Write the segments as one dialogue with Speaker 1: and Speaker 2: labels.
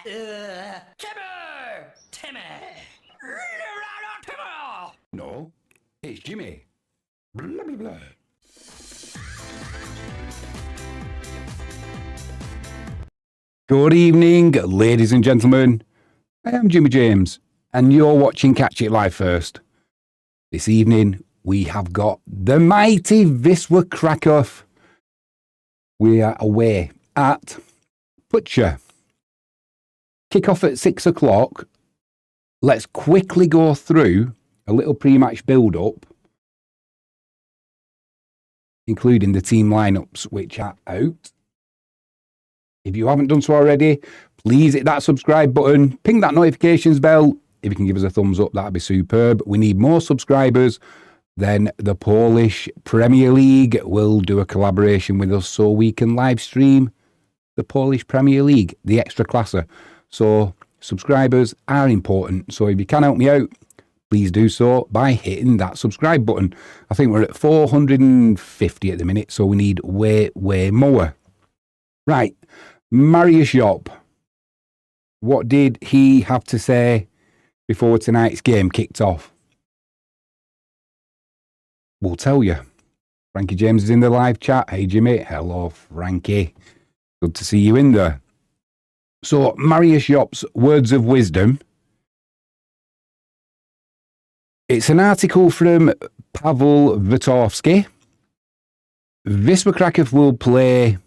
Speaker 1: Timmy!
Speaker 2: No, it's Jimmy. Blah, blah, blah. Good evening, ladies and gentlemen. I am Jimmy James, and you're watching Catch It Live First. This evening, we have got the mighty Wisla Krakow. We are away at Puszcza. Kick-off at 6 o'clock. Let's quickly go through a little pre-match build-up, including the team lineups which are out. If you haven't done so already, please hit that subscribe button, ping that notifications bell. If you can give us a thumbs up, that'd be superb. We need more subscribers. Then the Polish Premier League will do a collaboration with us so we can live stream the Polish Premier League, the extra classer. So subscribers are important. So if you can help me out, please do so by hitting that subscribe button. I think we're at 450 at the minute, so we need way more. Right, Mariusz Jop. What did he have to say before tonight's game kicked off? We'll tell you. Frankie James is in the live chat. Hey, Jimmy. Hello, Frankie. Good to see you in there. So, Mariusz Jop's words of wisdom. It's an article from Pavel Vatovsky. Wisla Krakow will play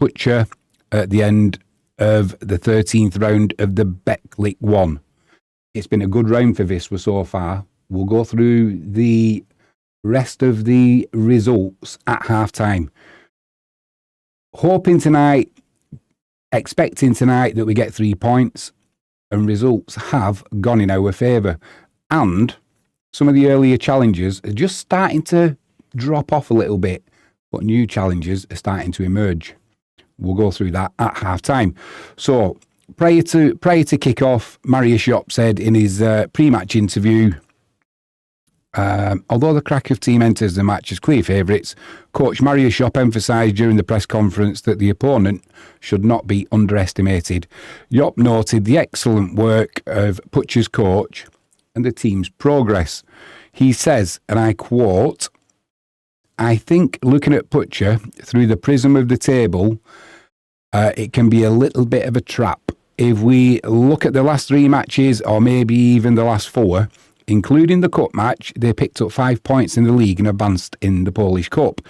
Speaker 2: Puszcza at the end of the 13th round of the Betclic 1. It's been a good round for Wisla so far. We'll go through the rest of the results at half-time. Hoping tonight, expecting tonight that we get 3 points, and results have gone in our favour. And some of the earlier challenges are just starting to drop off a little bit, but new challenges are starting to emerge. We'll go through that at half-time. So, prior to kick-off, Mariusz Jop said in his pre-match interview, although the Krakow team enters the match as clear favourites, coach Mariusz Jop emphasised during the press conference that the opponent should not be underestimated. Jop noted the excellent work of Puszcza's coach and the team's progress. He says, and I quote, "I think looking at Puszcza through the prism of the table, it can be a little bit of a trap. If we look at the last 3 matches, or maybe even the last 4, including the cup match, they picked up 5 points in the league and advanced in the Polish Cup.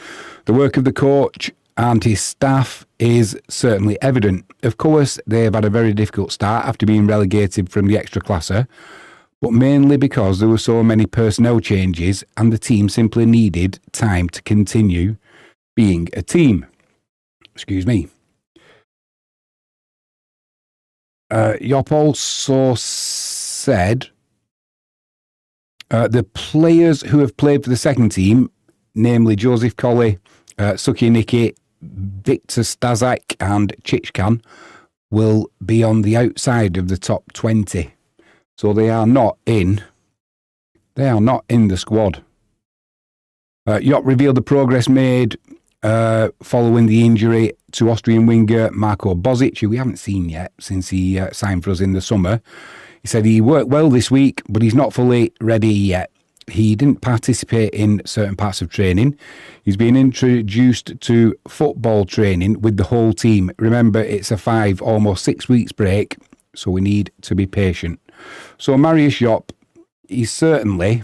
Speaker 2: The work of the coach and his staff is certainly evident. Of course, they have had a very difficult start after being relegated from the extra classer, but mainly because there were so many personnel changes and the team simply needed time to continue being a team." Excuse me. Jop also said the players who have played for the second team, namely Joseph Colley, Sukianiki, Victor Stazak and Chichkan, will be on the outside of the top 20. So they are not in the squad. Jop revealed the progress made following the injury to Austrian winger Marko Bozic, who we haven't seen yet since he signed for us in the summer. He said he worked well this week, but he's not fully ready yet. He didn't participate in certain parts of training. He's been introduced to football training with the whole team. Remember, it's a 5, almost 6 weeks break, so we need to be patient. So Mariusz Jop, he's certainly,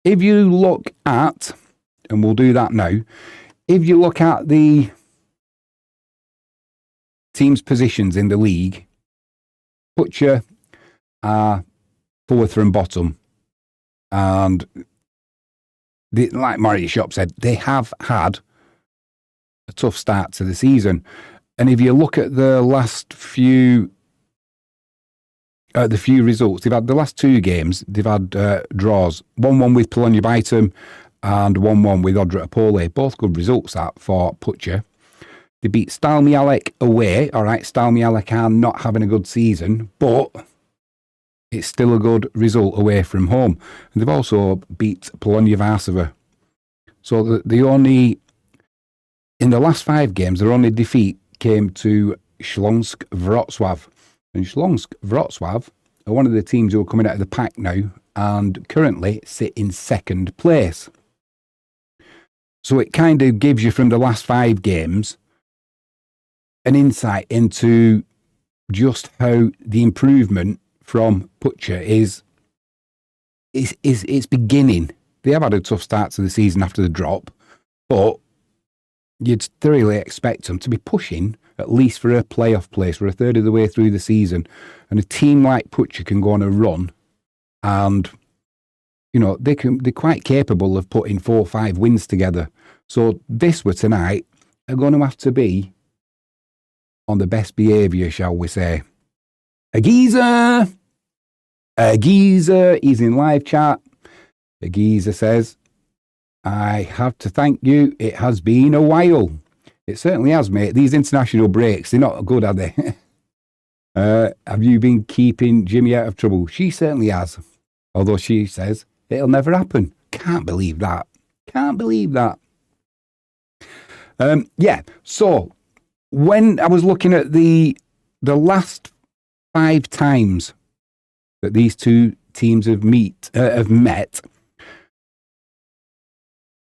Speaker 2: if you look at, and we'll do that now, if you look at the team's positions in the league, Puszcza are 4th from bottom. And like Mariusz Jop said, they have had a tough start to the season. And if you look at the last few results, they've had the last 2 games, they've had draws. 1-1 with Polonia Bytom and 1-1 with Odra Opole. Both good results that for Puszcza. They beat Stal Mielec away. All right, Stal Mielec are not having a good season, but it's still a good result away from home. And they've also beat Polonia Varsova. So the only, in the last 5 games, their only defeat came to Śląsk Wrocław. And Śląsk Wrocław are one of the teams who are coming out of the pack now and currently sit in second place. So it kind of gives you from the last 5 games an insight into just how the improvement from Puszcza is beginning. They have had a tough start to the season after the drop, but you'd thoroughly expect them to be pushing at least for a playoff place. We're a third of the way through the season, and a team like Puszcza can go on a run, and they're quite capable of putting 4 or 5 wins together. So Wisła tonight are going to have to be on the best behaviour, shall we say. Agiza, he's in live chat. Agiza says, I have to thank you. It has been a while. It certainly has, mate. These international breaks, they're not good, are they? Have you been keeping Jimmy out of trouble? She certainly has. Although she says, it'll never happen. Can't believe that. Yeah, so when I was looking at the last 5 times that these two teams have met,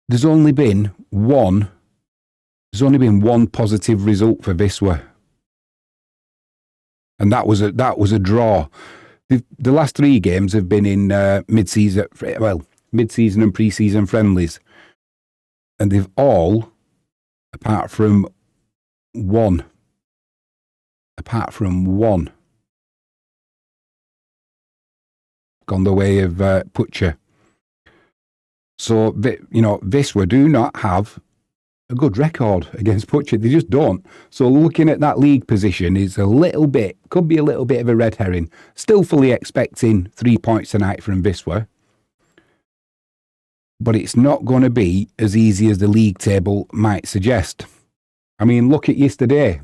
Speaker 2: there's only been one positive result for Wisła, and that was a draw. The last 3 games have been in mid-season and pre-season friendlies, and they've all, apart from one, gone the way of Puszcza. So, Wisła do not have a good record against Puszcza. They just don't. So looking at that league position is could be a little bit of a red herring. Still fully expecting 3 points tonight from Wisła. But it's not going to be as easy as the league table might suggest. I mean, look at yesterday.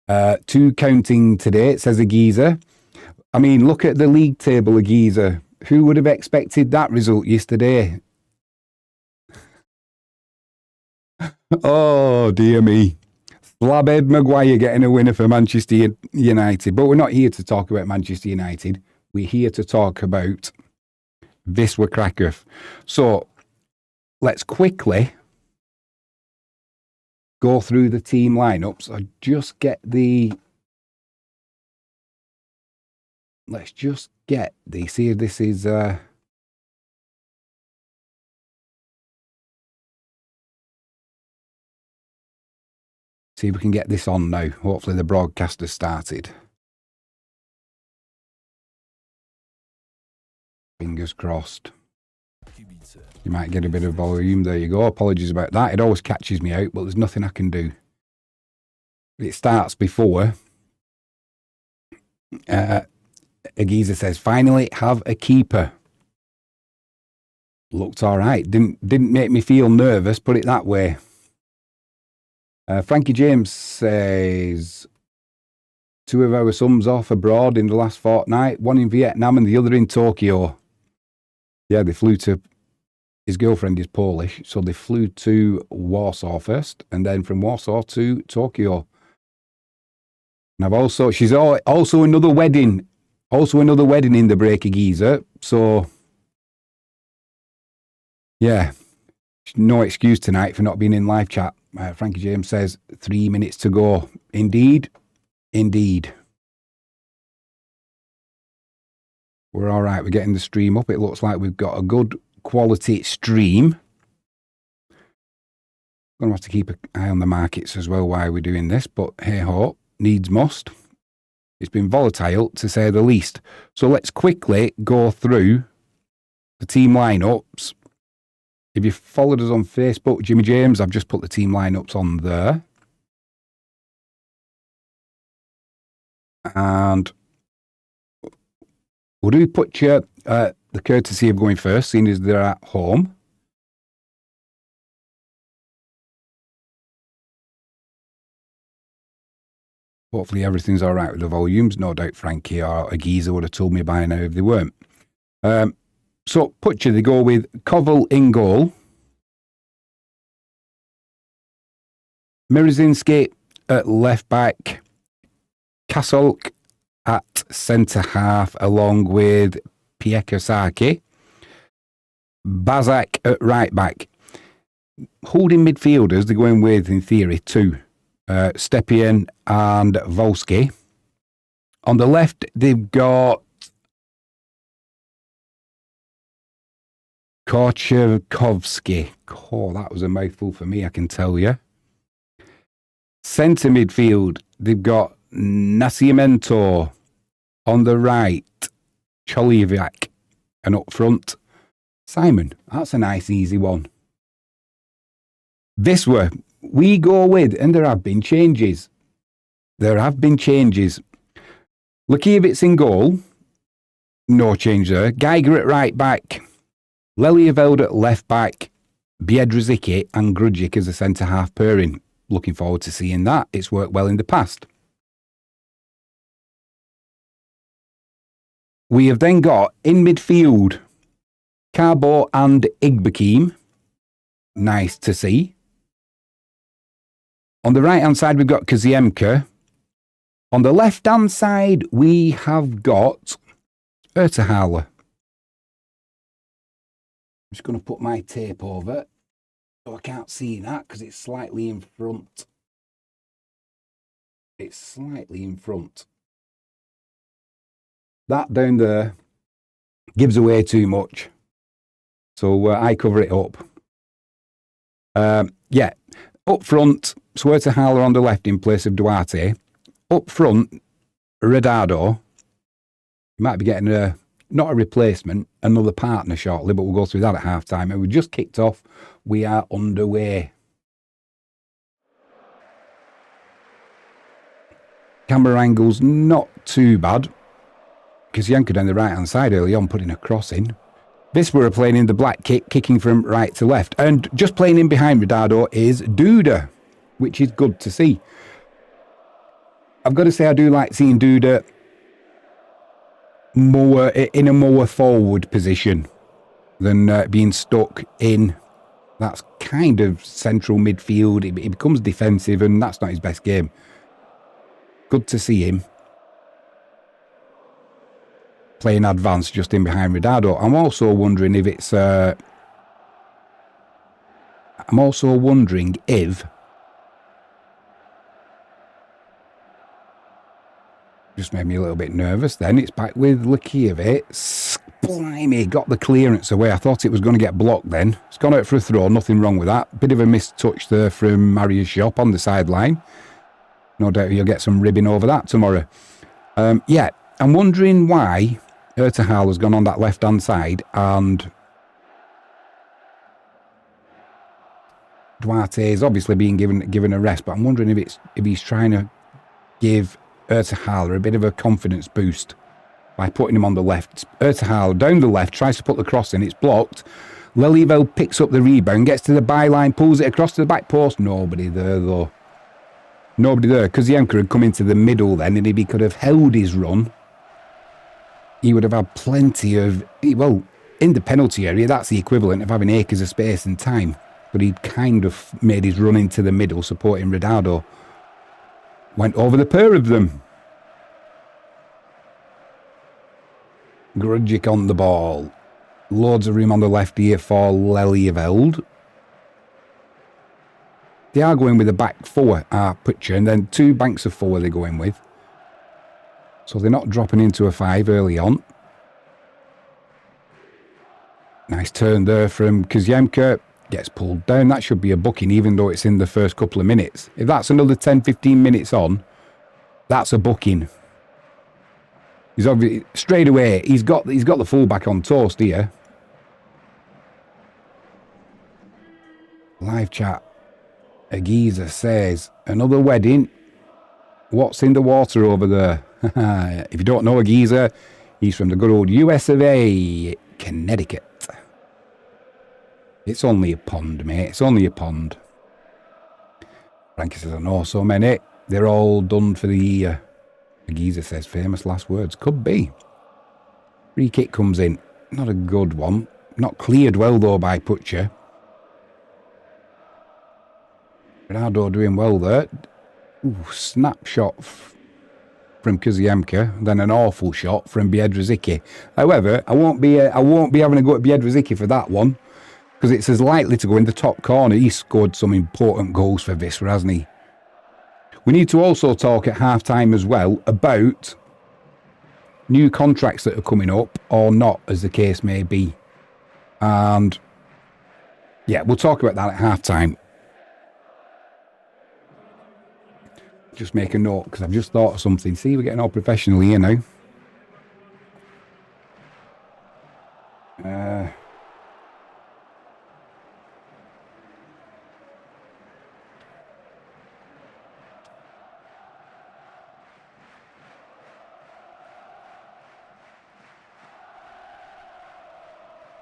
Speaker 2: 2 counting today, it says Agiza. I mean, look at the league table, Agiza. Who would have expected that result yesterday? Oh, dear me. Slabhead Maguire getting a winner for Manchester United. But we're not here to talk about Manchester United. We're here to talk about Wisla Krakow. So, let's quickly go through the team lineups. See if this is... See if we can get this on now. Hopefully the broadcast has started. Fingers crossed. You might get a bit of volume. There you go. Apologies about that. It always catches me out, but there's nothing I can do. It starts before. Agiza says, finally have a keeper. Looked all right. Didn't make me feel nervous, put it that way. Frankie James says, 2 of our sons off abroad in the last fortnight, one in Vietnam and the other in Tokyo. Yeah, they flew to, his girlfriend is Polish, so they flew to Warsaw first, and then from Warsaw to Tokyo. And she's also another wedding in the break, Agiza, so yeah, no excuse tonight for not being in live chat. Frankie James says 3 minutes to go. Indeed. We're all right. We're getting the stream up. It looks like we've got a good quality stream. Going to have to keep an eye on the markets as well while we're doing this, but hey ho, needs must. It's been volatile to say the least. So let's quickly go through the team lineups. If you followed us on Facebook, Jimmy James, I've just put the team lineups on there. And we'll do Puszcza the courtesy of going first, seeing as they're at home. Hopefully everything's all right with the volumes. No doubt Frankie or Agiza would have told me by now if they weren't. So, Puszcza, they go with Koval in goal. Mirazinski at left back. Kasolk at centre-half along with Piekosaki. Bazak at right-back. Holding midfielders, they're going with, in theory, two. Stepien and Volsky. On the left, they've got Korchakovsky. Oh, that was a mouthful for me, I can tell you. Centre midfield, they've got Nascimento. On the right, Choliviak. And up front, Simon. That's a nice, easy one. Wisła, we go with, and there have been changes. There have been changes. Lukiewicz in goal. No change there. Geiger at right back. Lelieveld at left back. Biedrzycki and Grudzik as a centre-half pairing. Looking forward to seeing that. It's worked well in the past. We have then got, in midfield, Carbo and Igbekim. Nice to see. On the right-hand side, we've got Kaziemka. On the left-hand side, we have got Ertehaler. I'm just going to put my tape over so I can't see that because it's slightly in front. It's slightly in front. That down there gives away too much. So I cover it up. Yeah, up front, Ertehaler on the left in place of Duarte. Up front, Redado. You might be getting not a replacement, another partner shortly, but we'll go through that at half-time. And we just kicked off. We are underway. Camera angle's not too bad. Because Janko down the right-hand side early on, putting a cross in. Wisła are playing in the black kit, kicking from right to left. And just playing in behind Redado is Duda, which is good to see. I've got to say I do like seeing Duda more in a more forward position than being stuck in. That's kind of central midfield. It becomes defensive and that's not his best game. Good to see him playing advanced just in behind Redado. I'm also wondering if it's... I'm also wondering if... Just made me a little bit nervous then. It's back with Lukiewicz. Blimey, got the clearance away. I thought it was going to get blocked then. It's gone out for a throw, nothing wrong with that. Bit of a missed touch there from Marius Shop on the sideline. No doubt you'll get some ribbing over that tomorrow. Yeah, I'm wondering why Ertehaler has gone on that left-hand side and Duarte is obviously being given a rest, but I'm wondering if he's trying to give Ertehaler a bit of a confidence boost by putting him on the left. Ertehaler down the left, tries to put the cross in, it's blocked. Lelieveld picks up the rebound, gets to the byline, pulls it across to the back post. Nobody there though. Nobody there. Kaziemka had come into the middle then, and if he could have held his run, he would have had plenty of... Well, in the penalty area, that's the equivalent of having acres of space and time. But he'd kind of made his run into the middle, supporting Redado. Went over the pair of them. Grudzik on the ball. Loads of room on the left here for Lelieveld. They are going with a back four, Puszcza, and then two banks of four they're going with. So they're not dropping into a five early on. Nice turn there from Kaziemka. Gets pulled down. That should be a booking, even though it's in the first couple of minutes. If that's another 10-15 minutes on, that's a booking. He's obviously straight away. He's got the fullback on toast here. Live chat. Agiza says another wedding. What's in the water over there? If you don't know Agiza, he's from the good old US of A, Connecticut. It's only a pond, mate. It's only a pond. Frankie says, I know so many. They're all done for the year. Agiza says, famous last words. Could be. Free kick comes in. Not a good one. Not cleared well, though, by Puszcza. Ronaldo doing well there. Ooh, snapshot. from Kuziemka, then an awful shot from Biedrzycki. However, I won't be having a go at Biedrzycki for that one, because it's as likely to go in the top corner. He's scored some important goals for Wisla, hasn't he? We need to also talk at half-time as well about new contracts that are coming up, or not, as the case may be. And yeah, we'll talk about that at half-time. Just make a note, because I've just thought of something. See, we're getting all professional here now.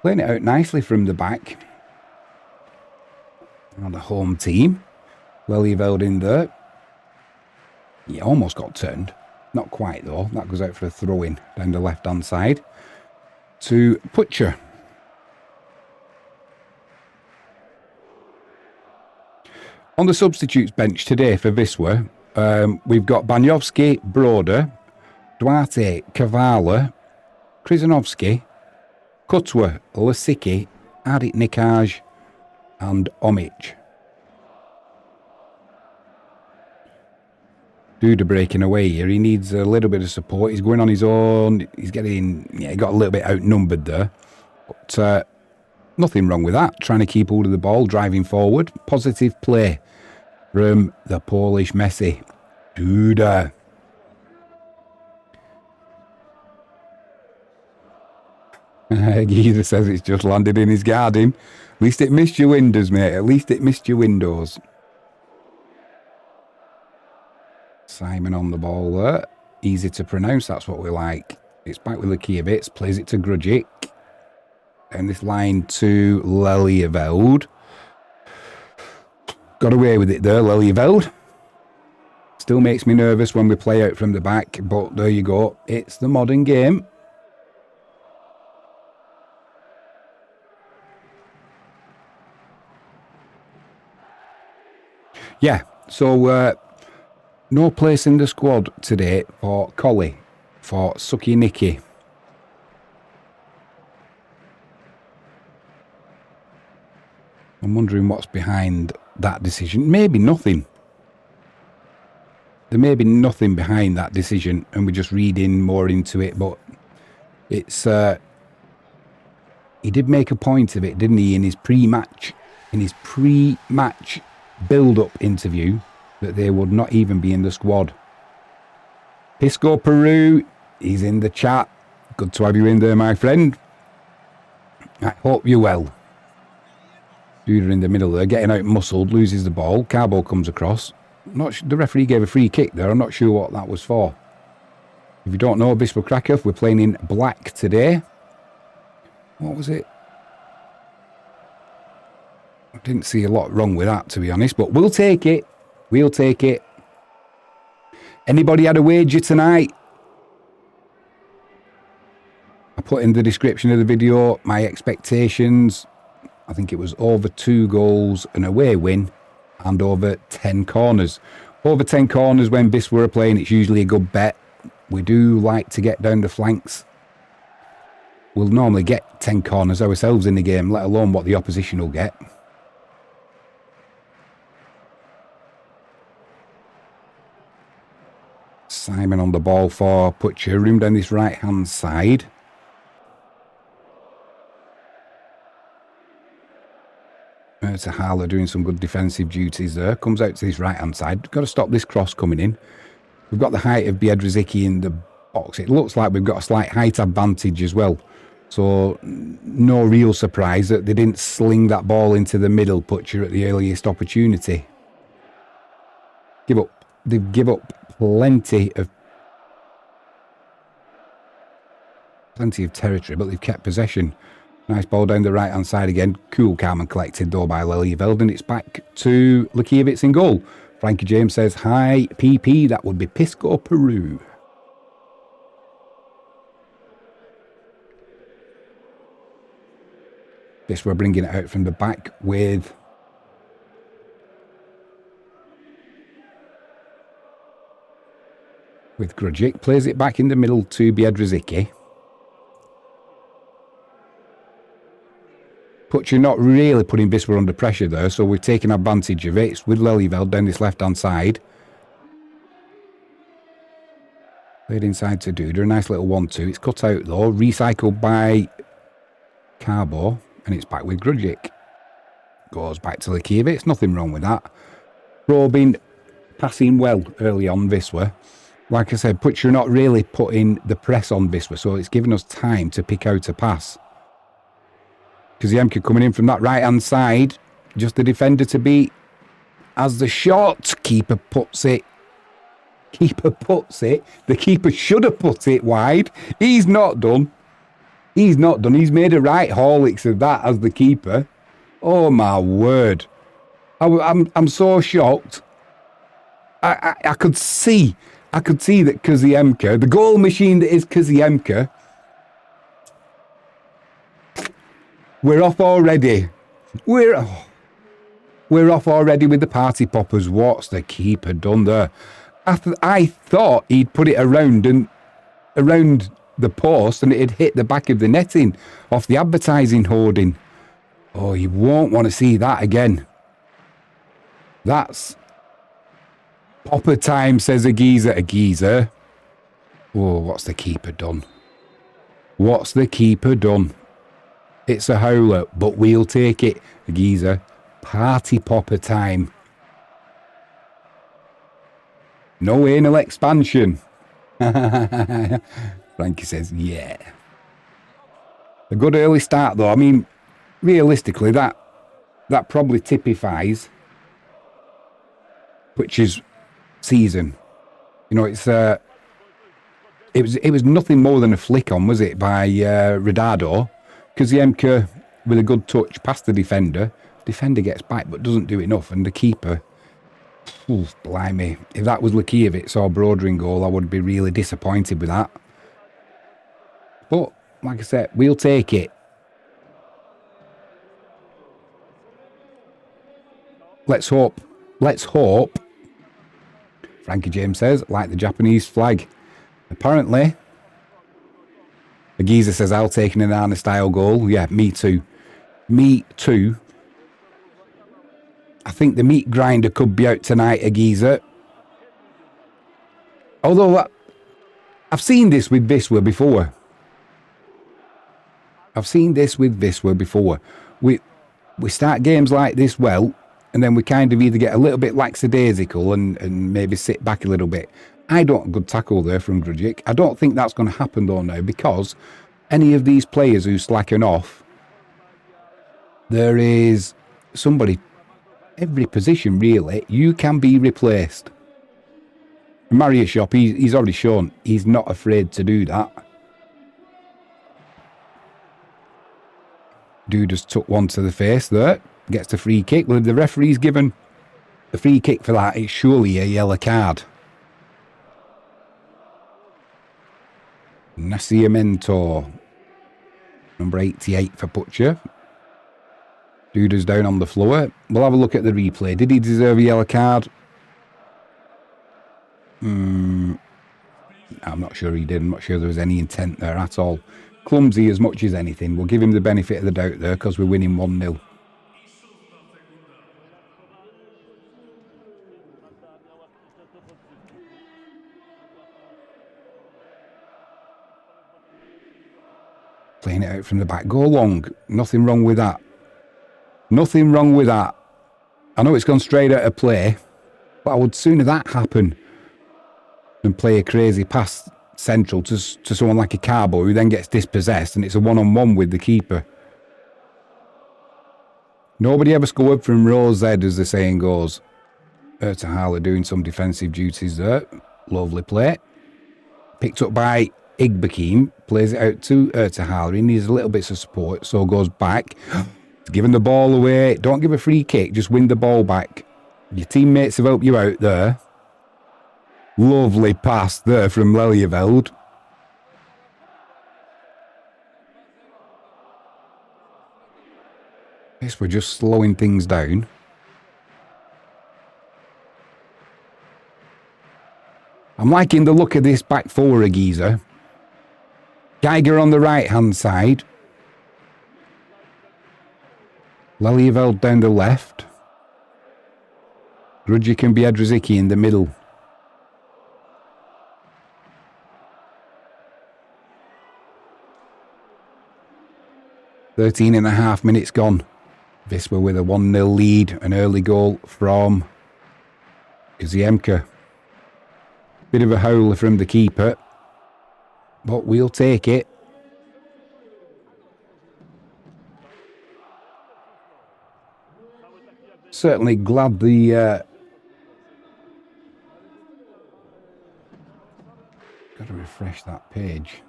Speaker 2: Playing it out nicely from the back. And the home team. Lelyveld in there. He almost got turned. Not quite, though. That goes out for a throw-in down the left-hand side to Puszcza. On the substitutes bench today for Wisla, we've got Baniowski, Broder, Duarte, Kavala, Krizanovski, Kutwa, Lasicki, Adit Nikaj, and Omic. Duda breaking away here. He needs a little bit of support. He's going on his own. He's getting, he got a little bit outnumbered there. But nothing wrong with that. Trying to keep hold of the ball, driving forward. Positive play from the Polish Messi. Duda. Geezer says it's just landed in his garden. At least it missed your windows, mate. At least it missed your windows. Simon on the ball there. Easy to pronounce, that's what we like. It's back with Lakievitz, plays it to Grujic. And this line to Lelyveld. Got away with it there, Lelyveld. Still makes me nervous when we play out from the back, but there you go. It's the modern game. Yeah, so no place in the squad today for Collie, for Suki. I'm wondering what's behind that decision. Maybe nothing. There may be nothing behind that decision and we're just reading more into it, but it's he did make a point of it, didn't he, in his pre-match build-up interview, that they would not even be in the squad. Pisco Peru, he's in the chat. Good to have you in there, my friend. I hope you're well. Duda in the middle there, getting out muscled, loses the ball. Carbo comes across. The referee gave a free kick there. I'm not sure what that was for. If you don't know, Wisla Krakow, we're playing in black today. What was it? I didn't see a lot wrong with that, to be honest, but we'll take it. We'll take it. Anybody had a wager tonight? I put in the description of the video my expectations. I think it was over 2 goals, an away win, and over 10 corners. Over 10 corners when Wisla are playing, it's usually a good bet. We do like to get down the flanks. We'll normally get 10 corners ourselves in the game, let alone what the opposition will get. Simon on the ball for Puszcza. Room down this right-hand side. It's a Harler doing some good defensive duties there. Comes out to this right-hand side. Got to stop this cross coming in. We've got the height of Biedrzycki in the box. It looks like we've got a slight height advantage as well. So no real surprise that they didn't sling that ball into the middle, Puszcza, at the earliest opportunity. They give up plenty of territory, but they've kept possession. Nice ball down the right-hand side again. Cool, calm and collected though by Lelyveld, and it's back to Lakievitz in goal. Frankie James says, hi, PP, that would be Pisco Peru. This we're bringing it out from the back with with Grudgic. Plays it back in the middle to Biedrzycki. Puszcza not really putting Wisla under pressure there, so we've taken advantage of it. It's with Lelyveld down this left-hand side. Played inside to Duda. A nice little 1-2. It's cut out though. Recycled by Carbo. And it's back with Grudgic. Goes back to Likiewicz. Nothing wrong with that. Probing, passing well early on Wisla. Like I said, Puszcza not really putting the press on Wisla, so it's giving us time to pick out a pass. Kaziemka coming in from that right-hand side. Just the defender to beat. As the shot, keeper puts it. Keeper puts it. The keeper should have put it wide. He's not done. He's not done. He's made a right Horlicks of that as the keeper. Oh my word. I'm so shocked. I could see that Kaziemka, the goal machine that is Kaziemka, we're off already. We're off already with the party poppers. What's the keeper done there? I thought he'd put it around the post and it'd hit the back of the netting off the advertising hoarding. Oh, you won't want to see that again. That's popper time, says a geezer. Oh, what's the keeper done? What's the keeper done? It's a howler, but we'll take it. A geezer. Party popper time. No anal expansion. Frankie says, yeah. A good early start, though. I mean, realistically, that probably typifies Puszcza's season. You know, it was nothing more than a flick on, was it, by Radado? Kaziemka with a good touch past the defender. Defender gets back but doesn't do enough, and the keeper, blimey. If that was Likiewicz or Brodering goal, I would be really disappointed with that. But, like I said, we'll take it. Let's hope. Frankie James says, like the Japanese flag. Apparently, the geezer says, I'll take an Anana style goal. Yeah, me too. Me too. I think the meat grinder could be out tonight, a geezer. Although, I've seen this with Wisla before. We start games like this well, and then we kind of either get a little bit lackadaisical and maybe sit back a little bit. I don't have a good tackle there from Grudgic. I don't think that's going to happen though now, because any of these players who slacken off, there is somebody, every position really, you can be replaced. Mario Shop, he's already shown he's not afraid to do that. Dude just took one to the face there. Gets the free kick. Well, if the referee's given the free kick for that, it's surely a yellow card. Nascimento. Number 88 for Puszcza. Duda's down on the floor. We'll have a look at the replay. Did he deserve a yellow card? I'm not sure he did. I'm not sure there was any intent there at all. Clumsy as much as anything. We'll give him the benefit of the doubt there because we're winning 1-0. Playing it out from the back. Go long. Nothing wrong with that. Nothing wrong with that. I know it's gone straight out of play, but I would sooner that happen than play a crazy pass central to someone like a Carbo who then gets dispossessed and it's a one-on-one with the keeper. Nobody ever scored from Rose Ed, as the saying goes. Ertahala doing some defensive duties there. Lovely play. Picked up by Igbekim. Plays it out to Ertahala. He needs a little bit of support, so goes back. Giving the ball away. Don't give a free kick, just win the ball back. Your teammates have helped you out there. Lovely pass there from Lelyveld. Guess we're just slowing things down. I'm liking the look of this back four of Giza. Geiger on the right-hand side. Lelieveld down the left. Grudjic and Biedrzycki in the middle. "13.5 minutes gone. Wisła with a 1-0 lead. An early goal from Kaziemka. Bit of a howler from the keeper, but we'll take it. Certainly glad the... got to refresh that page.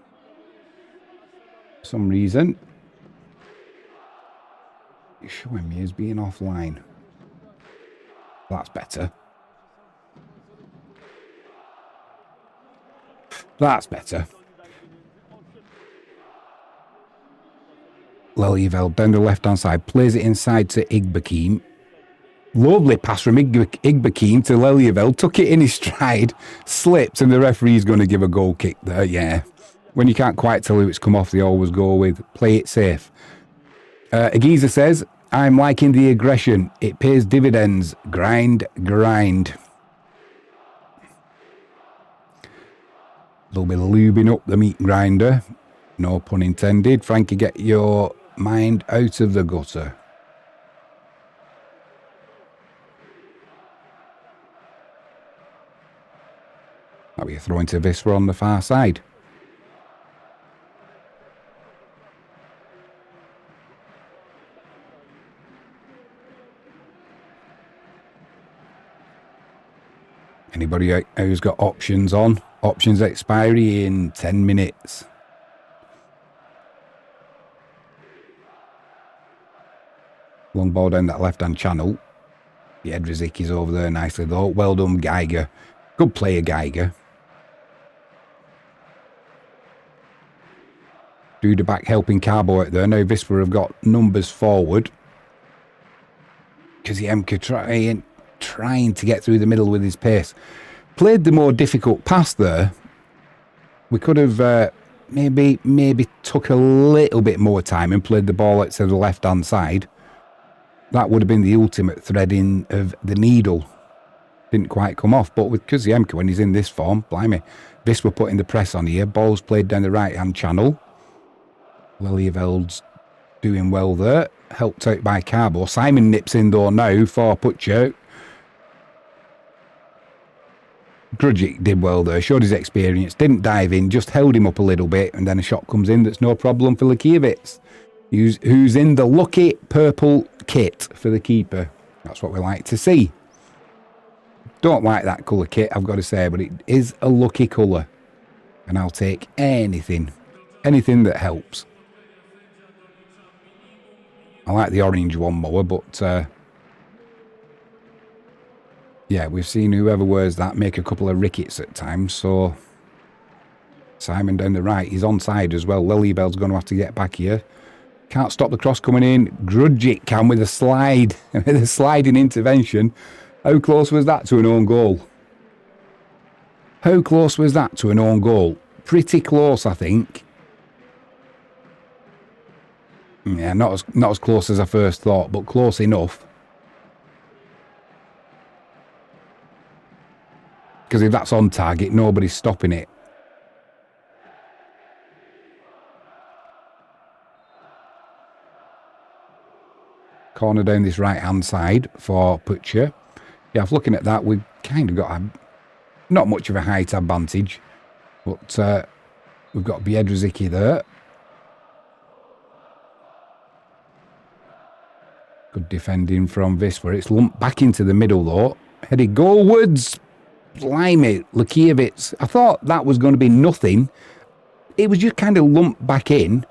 Speaker 2: For some reason, it's showing me as being offline. That's better. That's better. Lelieveld down the left-hand side. Plays it inside to Igbekeem. Lovely pass from Igbekeem to Lelieveld. Took it in his stride. Slipped, and the referee's going to give a goal kick there. Yeah. When you can't quite tell who it's come off, they always go with play it safe. Agiza says, "I'm liking the aggression. It pays dividends. Grind, grind." A little bit of lubing up the meat grinder. No pun intended. Frankie, get your mind out of the gutter. That'll be a throw into Wisła on the far side. Anybody who's got options on? Options expiry in 10 minutes. Long ball down that left-hand channel. Biedrzycki's over there nicely though. Well done, Geiger. Good player, Geiger. Duda back helping Carbo out there. Now Wisła have got numbers forward. Kaziemka trying to get through the middle with his pace. Played the more difficult pass there. We could have maybe took a little bit more time and played the ball out to the left-hand side. That would have been the ultimate threading of the needle. Didn't quite come off, but with Kaziemka, when he's in this form, blimey. Wisła putting the press on here. Ball's played down the right-hand channel. Lelieveld's doing well there. Helped out by Carbo. Simon nips in though now for Puszcza. Grudjic did well there, showed his experience, didn't dive in, just held him up a little bit, and then a shot comes in that's no problem for Lekiewicz, who's in the lucky purple kit for the keeper. That's what we like to see. Don't like that colour kit, I've got to say, but it is a lucky colour. And I'll take anything that helps. I like the orange one more, but... yeah, we've seen whoever wears that make a couple of rickets at times, so... Simon down the right, he's onside as well. Lelieveld's going to have to get back here. Can't stop the cross coming in. Grudjic can with a slide, with a sliding intervention. How close was that to an own goal? How close was that to an own goal? Pretty close, I think. Yeah, not as close as I first thought, but close enough. Because if that's on target, nobody's stopping it. Corner down this right-hand side for Puszcza. Yeah, looking at that, we've kind of got not much of a height advantage. But we've got Biedrzycki there. Good defending from Wisła. It's lumped back into the middle though. Headed goalwards. Blimey, Lekiewicz. I thought that was going to be nothing. It was just kind of lumped back in.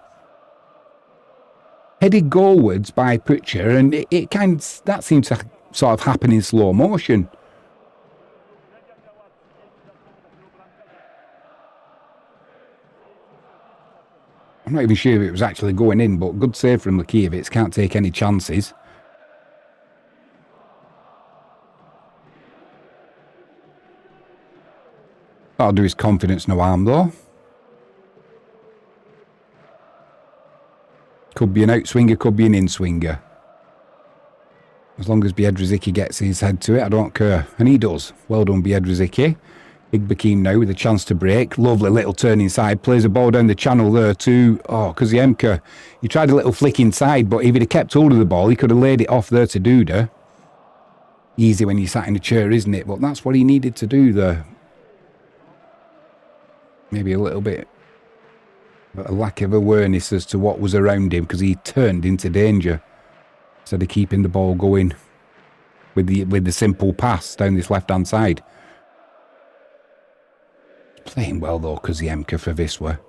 Speaker 2: Headed goalwards by Puszcza, and it kind of, that seemed to sort of happen in slow motion. I'm not even sure if it was actually going in, but good save from Lekiewicz. Can't take any chances. That'll do his confidence no harm, though. Could be an outswinger, could be an in-swinger. As long as Biedrzycki gets his head to it, I don't care. And he does. Well done, Biedrzycki. Igbekim now with a chance to break. Lovely little turn inside. Plays a ball down the channel there to... Oh, Koziemka. He tried a little flick inside, but if he'd have kept hold of the ball, he could have laid it off there to Duda. Easy when you sat in a chair, isn't it? But that's what he needed to do there. Maybe a little bit... a lack of awareness as to what was around him, because he turned into danger instead of keeping the ball going with the simple pass down this left-hand side. Playing well though, Koziemka for Wisła.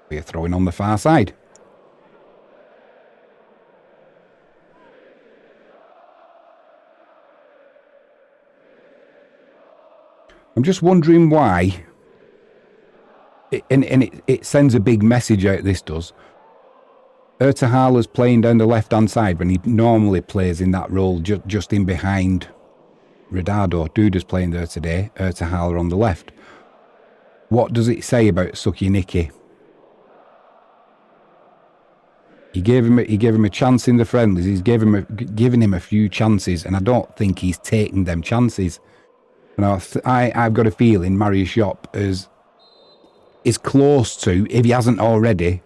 Speaker 2: We're throwing on the far side. I'm just wondering why, it sends a big message out, this does. Ertahala's playing down the left-hand side when he normally plays in that role just in behind Radado. Duda's playing there today, Ertahala on the left. What does it say about Sukinicki? He gave him a chance in the friendlies. He's given him a few chances, and I don't think he's taking them chances. And I've got a feeling Mariusz Jop is close to, if he hasn't already,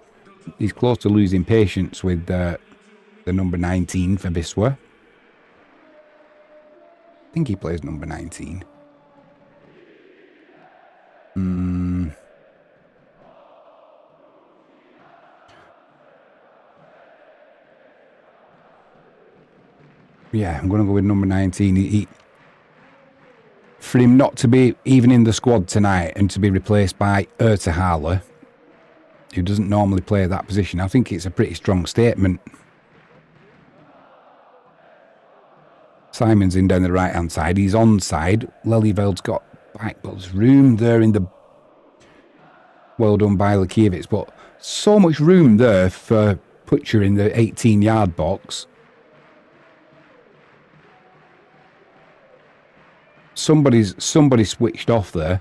Speaker 2: he's close to losing patience with the number 19 for Wisła. I think he plays number 19. Yeah, I'm going to go with number 19. For him not to be even in the squad tonight and to be replaced by Ertahala, who doesn't normally play that position, I think it's a pretty strong statement. Simon's in down the right-hand side. He's onside. Lelyveld's got back, but there's room there in the... Well done by Lakiewicz, but so much room there for Puszcza in the 18-yard box. Somebody switched off there.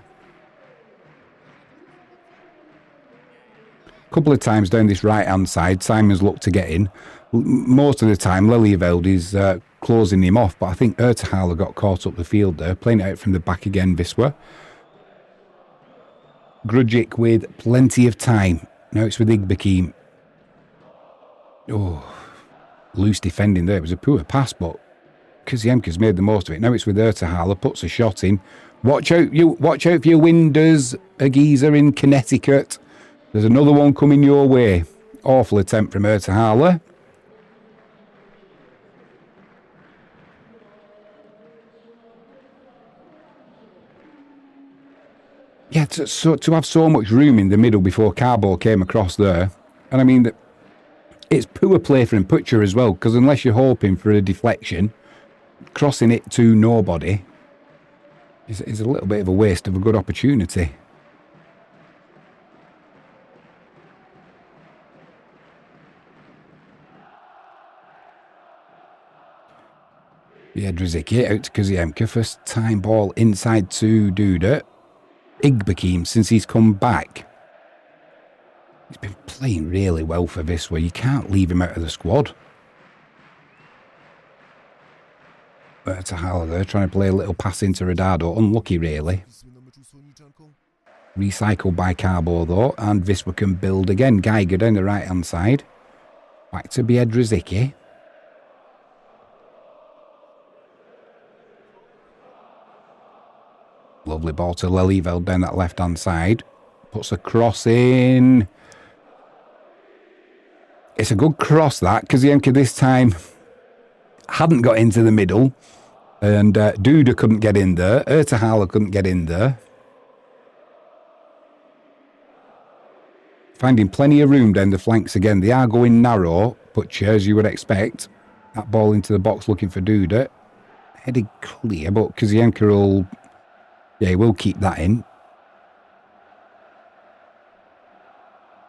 Speaker 2: A couple of times down this right-hand side, Simon's looked to get in. Most of the time, Lelyveld is closing him off, but I think Ertahala got caught up the field there, playing it out from the back again, Wisła. Grudzic with plenty of time. Now it's with Igbekim. Oh, loose defending there. It was a poor pass, but Koziemka's made the most of it. Now it's with Ertahala, puts a shot in. Watch out for your windows, a geezer in Connecticut. There's another one coming your way. Awful attempt from Ertahala. Yeah, to have so much room in the middle before Carbo came across there. And I mean, it's poor play from Puszcza as well, because unless you're hoping for a deflection, crossing it to nobody is a little bit of a waste of a good opportunity. Biedrzycki out to Koziemka. First time ball inside to Duda. Igbekim, since he's come back, he's been playing really well for Wisła. You can't leave him out of the squad. Ertahala there, trying to play a little pass into Radado. Unlucky, really. Recycled by Carbo, though, and Wisła can build again. Geiger down the right-hand side. Back to Biedrzycki. Lovely ball to Lelyveld down that left-hand side. Puts a cross in. It's a good cross, that, because Koziemka this time hadn't got into the middle. And Duda couldn't get in there. Ertahala couldn't get in there. Finding plenty of room down the flanks again. They are going narrow, Puszcza, as you would expect. That ball into the box looking for Duda. Headed clear, but Koziemka will Yeah, he will keep that in.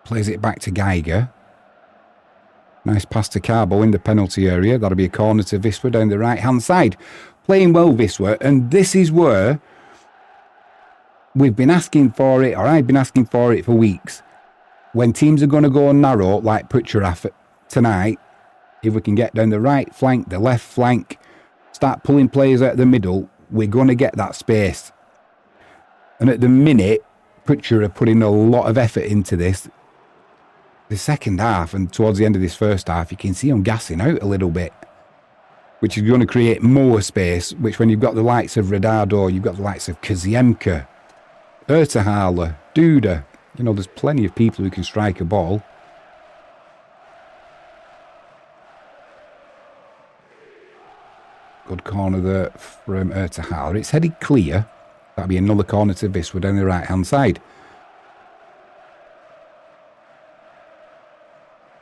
Speaker 2: Plays it back to Geiger. Nice pass to Carbo in the penalty area. That'll be a corner to Wisla down the right-hand side. Playing well, Wisla, and this is where we've been asking for it, or I've been asking for it for weeks. When teams are going to go narrow, like Puszcza tonight, if we can get down the right flank, the left flank, start pulling players out of the middle, we're going to get that space. And at the minute, Puszcza are putting a lot of effort into this. The second half and towards the end of this first half, you can see them gassing out a little bit, which is going to create more space, which when you've got the likes of Radado, you've got the likes of Kaziemka, Ertahala, Duda, you know, there's plenty of people who can strike a ball. Good corner there from Ertahala. It's headed clear. That'll be another corner to Wisla down the right-hand side.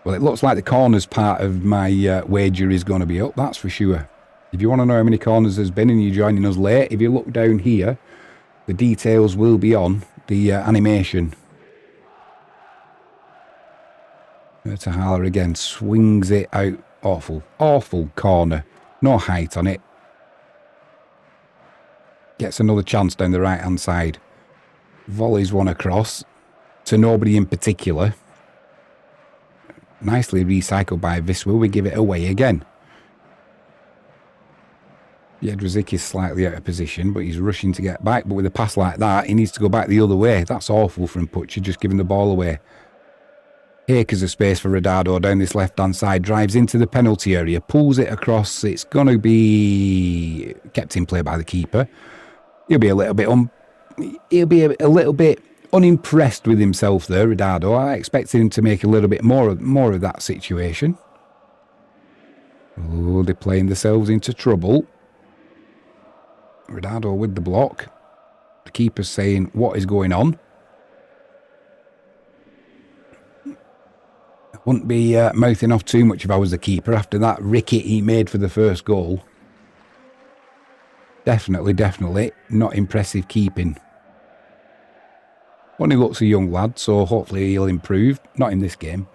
Speaker 2: Well, it looks like the corners part of my wager is going to be up, that's for sure. If you want to know how many corners there's been and you're joining us late, if you look down here, the details will be on the animation. Ertahala again swings it out. Awful corner. No height on it. Gets another chance down the right-hand side. Volleys one across to nobody in particular. Nicely recycled by Wisla. We give it away again. Jedrzejczyk is slightly out of position, but he's rushing to get back. But with a pass like that, he needs to go back the other way. That's awful from Puszcza, just giving the ball away. Acres of space for Radado down this left-hand side. Drives into the penalty area. Pulls it across. It's going to be kept in play by the keeper. He'll be a little bit unimpressed with himself there, Radado. I expected him to make a little bit more of that situation. Oh, they're playing themselves into trouble. Radado with the block. The keeper's saying, what is going on? I wouldn't be mouthing off too much if I was the keeper after that ricket he made for the first goal. Definitely not impressive keeping. Only looks a young lad, so hopefully he'll improve. Not in this game,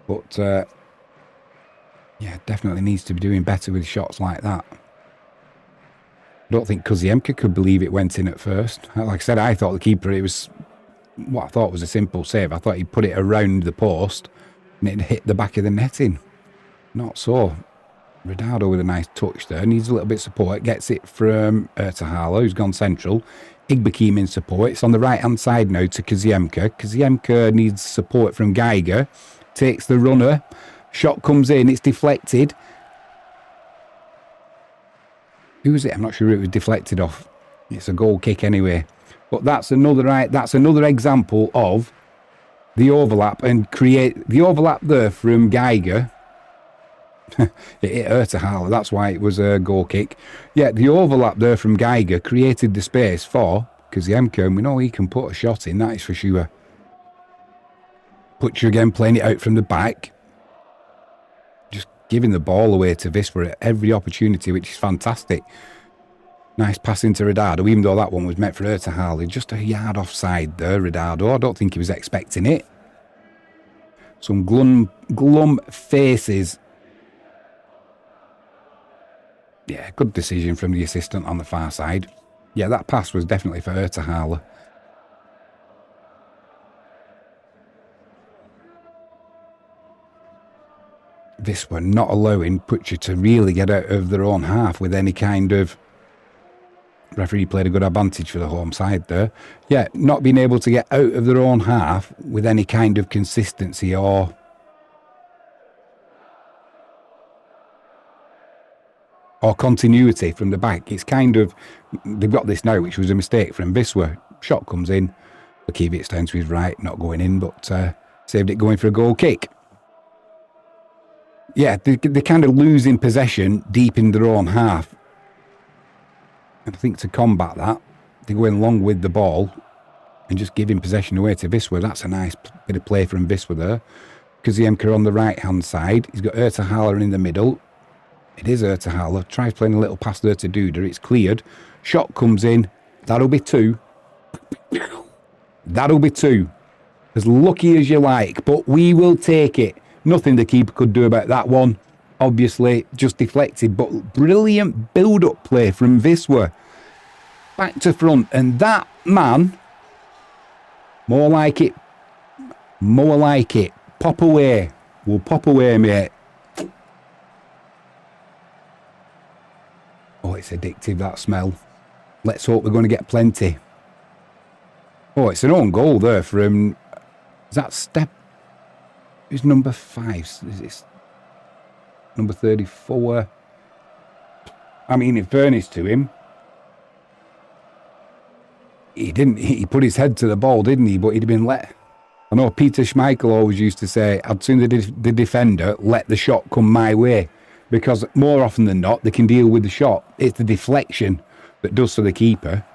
Speaker 2: but yeah, definitely needs to be doing better with shots like that. I don't think Kaziemka could believe it went in at first. Like I said, I thought the keeper, it was what I thought was a simple save. I thought he'd put it around the post and it'd hit the back of the netting. Not so. Radado with a nice touch there. Needs a little bit of support. Gets it from Ertahala, who's gone central. Igbekim in support. It's on the right-hand side now to Kaziemka. Kaziemka needs support from Geiger. Takes the runner. Shot comes in. It's deflected. Who was it? I'm not sure it was deflected off. It's a goal kick anyway. But that's another example of the overlap and create the overlap there from Geiger. It hit Ertahala, that's why it was a goal kick. Yeah, the overlap there from Geiger created the space for Kaziemka, and we know he can put a shot in, that is for sure. Puszcza again playing it out from the back. Just giving the ball away to Wisla at every opportunity, which is fantastic. Nice pass into Radado, even though that one was meant for Ertahala. Just a yard offside there, Radado. I don't think he was expecting it. Some glum faces. Yeah, good decision from the assistant on the far side. Yeah, that pass was definitely for Ertahala. Wisla not allowing Puszcza to really get out of their own half with any kind of... Referee played a good advantage for the home side there. Yeah, not being able to get out of their own half with any kind of consistency or continuity from the back. It's kind of, they've got this now, which was a mistake from Wisla. Shot comes in, Bakivic's down to his right, not going in, but saved it going for a goal kick. Yeah, they're kind of losing possession deep in their own half. And I think to combat that, they're going along with the ball and just giving possession away to Wisla. That's a nice bit of play from Wisla there. Kaziemka on the right-hand side. He's got Ertahala in the middle. It is Ertahala. Tries playing a little pass there to Duda. It's cleared. Shot comes in. That'll be two. That'll be two. As lucky as you like, but we will take it. Nothing the keeper could do about that one. Obviously, just deflected, but brilliant build-up play from Wisla. Back to front, and that man, more like it. More like it. Pop away. We'll pop away, mate. Oh, it's addictive, that smell. Let's hope we're going to get plenty. Oh, it's an own goal there from... Is that Step? Who's number 5? Is it number 34? I mean, in fairness to him, he put his head to the ball, didn't he? But he'd been let... I know Peter Schmeichel always used to say, I'd sooner the defender let the shot come my way. Because more often than not, they can deal with the shot. It's the deflection that does for the keeper.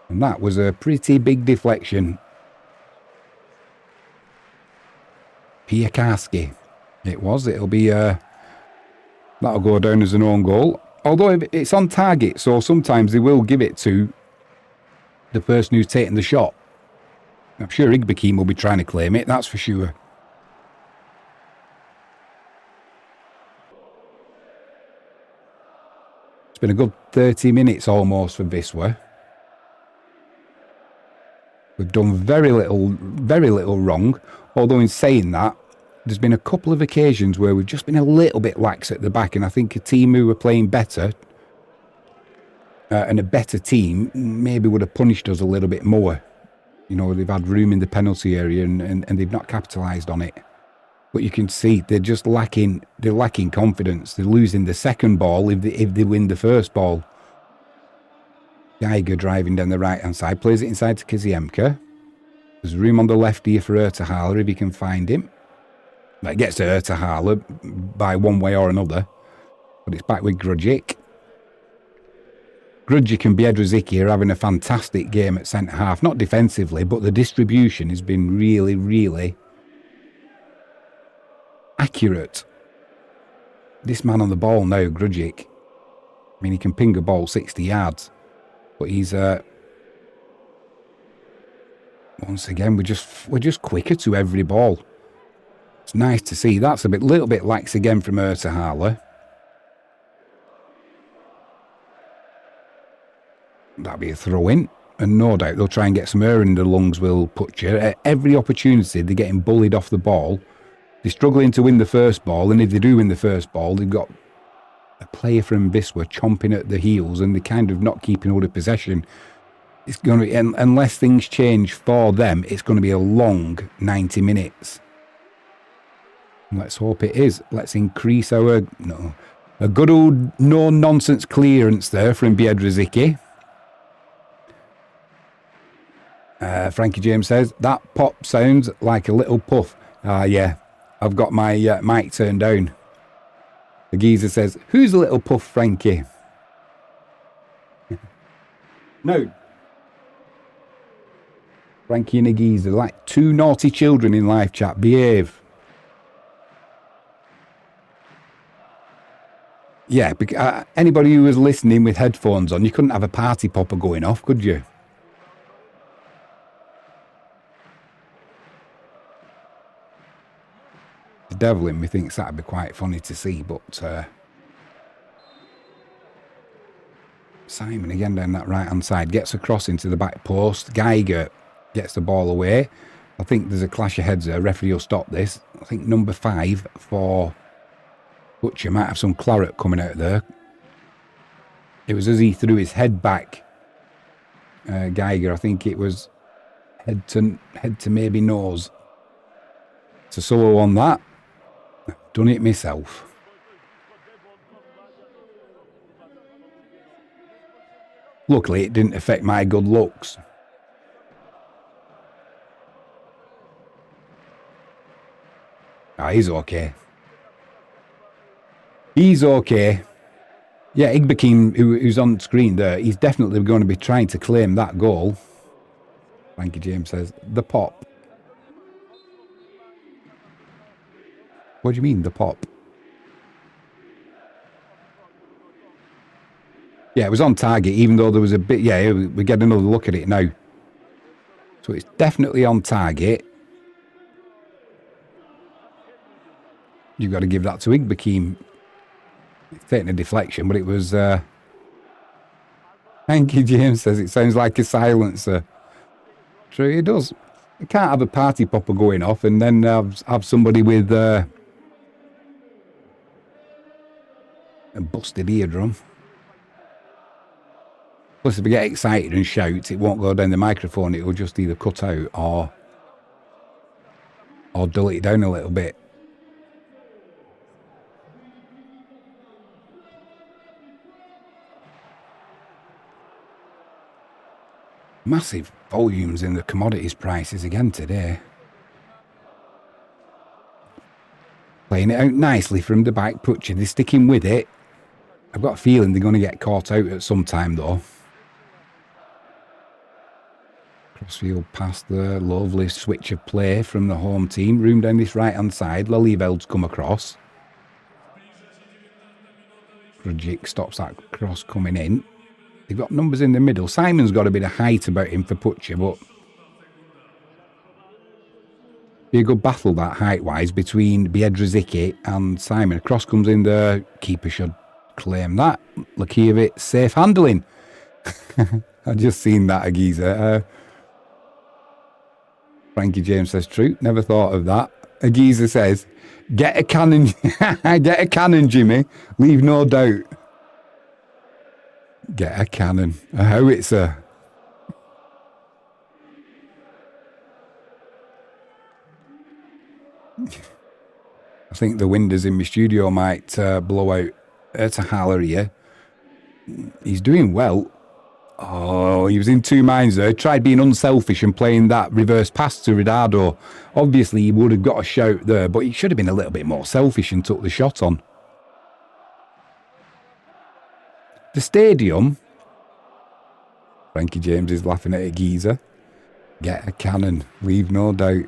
Speaker 2: And that was a pretty big deflection. Piakarski. It was. It'll be... that'll go down as an own goal. Although it's on target, so sometimes they will give it to the person who's taking the shot. I'm sure Igbekim will be trying to claim it, that's for sure. It's been a good 30 minutes almost for Wisla. We've done very little wrong. Although in saying that, there's been a couple of occasions where we've just been a little bit lax at the back, and I think a team who were playing better and a better team maybe would have punished us a little bit more. You know, they've had room in the penalty area and they've not capitalised on it. But you can see they're just lacking confidence. They're losing the second ball if they win the first ball. Geiger driving down the right-hand side, plays it inside to Kiziemka. There's room on the left here for Ertahala if he can find him. That gets to Ertahala by one way or another. But it's back with Grujic. Grujic and Biedrzycki are having a fantastic game at centre-half. Not defensively, but the distribution has been really, really accurate. This man on the ball now, Grujic. I mean, he can ping a ball 60 yards. But he's... once again, we're just quicker to every ball. It's nice to see. That's a little bit lax again from Ertahala. That'll be a throw-in. And no doubt they'll try and get some air in the lungs, will Puszcza. At every opportunity, they're getting bullied off the ball. They're struggling to win the first ball. And if they do win the first ball, they've got a player from Wisla chomping at the heels. And they're kind of not keeping hold of possession. It's going to be, unless things change for them, it's going to be a long 90 minutes. Let's hope it is. Let's increase our... No. A good old no-nonsense clearance there from Biedrzycki. Frankie James says, that pop sounds like a little puff. Yeah, I've got my mic turned down. The geezer says, who's a little puff, Frankie? No. Frankie and a geezer, like two naughty children in live chat. Behave. Yeah, anybody who was listening with headphones on, you couldn't have a party popper going off, could you? The devil in me thinks that'd be quite funny to see, but Simon again down that right-hand side gets across into the back post. Geiger gets the ball away. I think there's a clash of heads there. Referee will stop this. I think number 5 for Puszcza might have some claret coming out there. It was as he threw his head back. Geiger, I think it was head to maybe nose. It's a solo on that. I've done it myself. Luckily, it didn't affect my good looks. He's okay. He's okay. Yeah, Igbekim, who's on screen there, he's definitely going to be trying to claim that goal. Frankie James says, the pop. What do you mean, the pop? Yeah, it was on target, even though there was a bit... Yeah, we get another look at it now. So it's definitely on target. You've got to give that to Igbekim. It's taking a deflection, but it was... Hanky James says it sounds like a silencer. True, it does. You can't have a party popper going off and then have somebody with a busted eardrum. Plus, if we get excited and shout, it won't go down the microphone. It will just either cut out or dull it down a little bit. Massive volumes in the commodities prices again today. Playing it out nicely from the back. Puszcza, they're sticking with it. I've got a feeling they're going to get caught out at some time though. Crossfield past the lovely switch of play from the home team. Room down this right hand side. Laliveld's come across. Grujic stops that cross coming in. They've got numbers in the middle. Simon's got a bit of height about him for Puszcza, but be a good battle that height-wise between Biedrzycki and Simon. A cross comes in there. Keeper should claim that. Lakiewicz, safe handling. I've just seen that, Agiza. Frankie James says, true. Never thought of that. Agiza says, get a cannon. Get a cannon, Jimmy. Leave no doubt. Get a cannon. A howitzer. I think the windows in my studio might blow out. It's a howler here. He's doing well. Oh, he was in two minds there. Tried being unselfish and playing that reverse pass to Ridado. Obviously, he would have got a shout there, but he should have been a little bit more selfish and took the shot on. The stadium. Frankie James is laughing at a geezer. Get a cannon. Leave no doubt.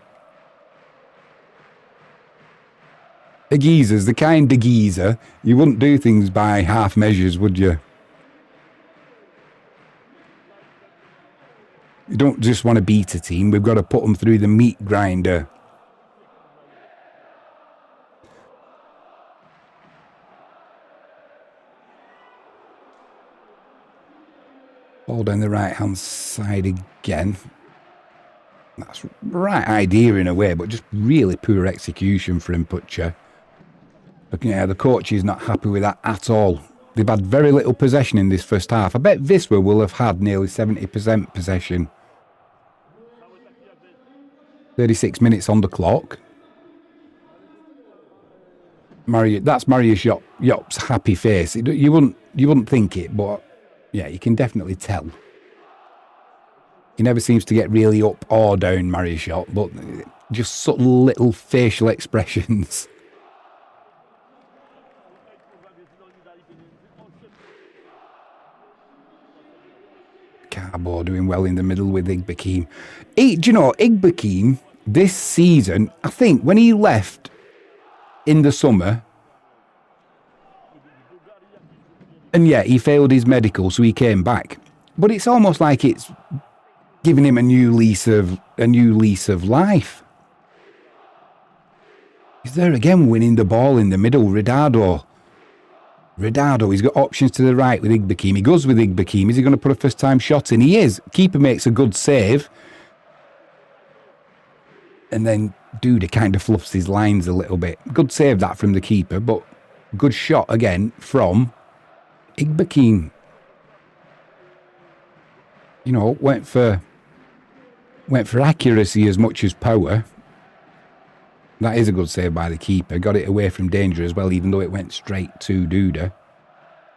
Speaker 2: A geezer's the kind of geezer. You wouldn't do things by half measures, would you? You don't just want to beat a team. We've got to put them through the meat grinder. Ball down the right-hand side again. That's the right idea in a way, but just really poor execution from Puszcza. Looking at how the coach is not happy with that at all. They've had very little possession in this first half. I bet Wisła will have had nearly 70% possession. 36 minutes on the clock. That's Mariusz Jop's happy face. You wouldn't think it, but yeah, you can definitely tell. He never seems to get really up or down, Mariusz Jop, but just subtle little facial expressions. Carbo doing well in the middle with Igbekim. Do you know, Igbekim, this season, I think when he left in the summer, and yeah, he failed his medical, so he came back. But it's almost like it's giving him a new lease of life. He's there again, winning the ball in the middle. Ridado, he's got options to the right with Igbekim. He goes with Igbekim. Is he going to put a first-time shot in? He is. Keeper makes a good save. And then Duda kind of fluffs his lines a little bit. Good save that from the keeper, but good shot again from Igbekim. You know, went for accuracy as much as power. That is a good save by the keeper. Got it away from danger as well, even though it went straight to Duda.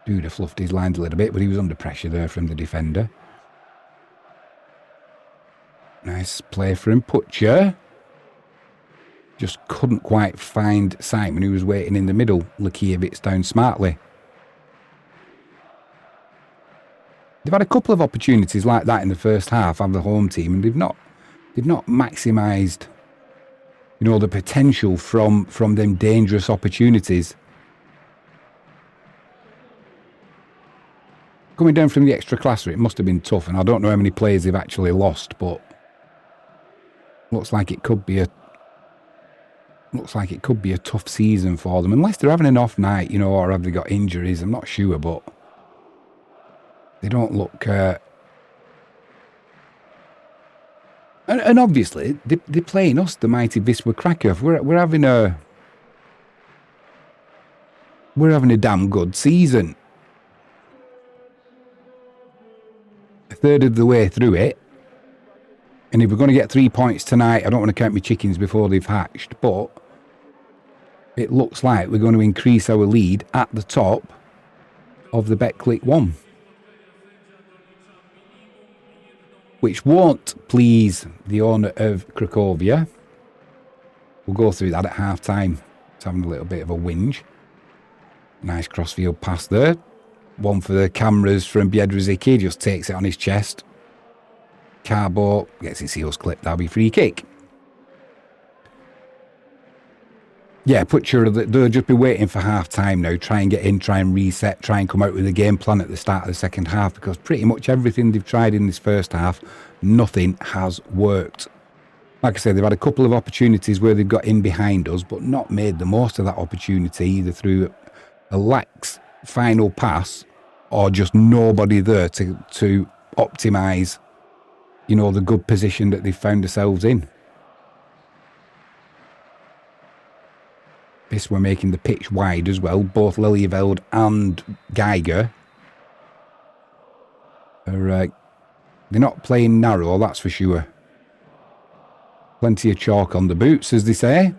Speaker 2: Duda fluffed his lines a little bit, but he was under pressure there from the defender. Nice play from Puszcza. Just couldn't quite find Simon, who was waiting in the middle. Lakiewicz down smartly. They've had a couple of opportunities like that in the first half of the home team, and they've not maximised, you know, the potential from them dangerous opportunities. coming down from the extra classer, it must have been tough, and I don't know how many players they've actually lost, but looks like it could be a tough season for them, unless they're having an off night, you know, or have they got injuries? I'm not sure, but they don't look. And obviously, they're playing us, the mighty Wisla Krakow. We're having a damn good season. A third of the way through it. And if we're going to get 3 points tonight, I don't want to count my chickens before they've hatched, but it looks like we're going to increase our lead at the top of the Betclic 1. Which won't please the owner of Cracovia. We'll go through that at half-time. It's having a little bit of a whinge. Nice crossfield pass there. One for the cameras from Biedrzycki. Just takes it on his chest. Carbo gets his heels clipped. That'll be free kick. Yeah, Puszcza, they'll just be waiting for half-time now. Try and get in, try and reset, try and come out with a game plan at the start of the second half, because pretty much everything they've tried in this first half, nothing has worked. Like I said, they've had a couple of opportunities where they've got in behind us, but not made the most of that opportunity, either through a lax final pass or just nobody there to optimise, you know, the good position that they've found themselves in. This we're making the pitch wide as well. Both Lelyveld and Geiger are they're not playing narrow, that's for sure. Plenty of chalk on the boots, as they say.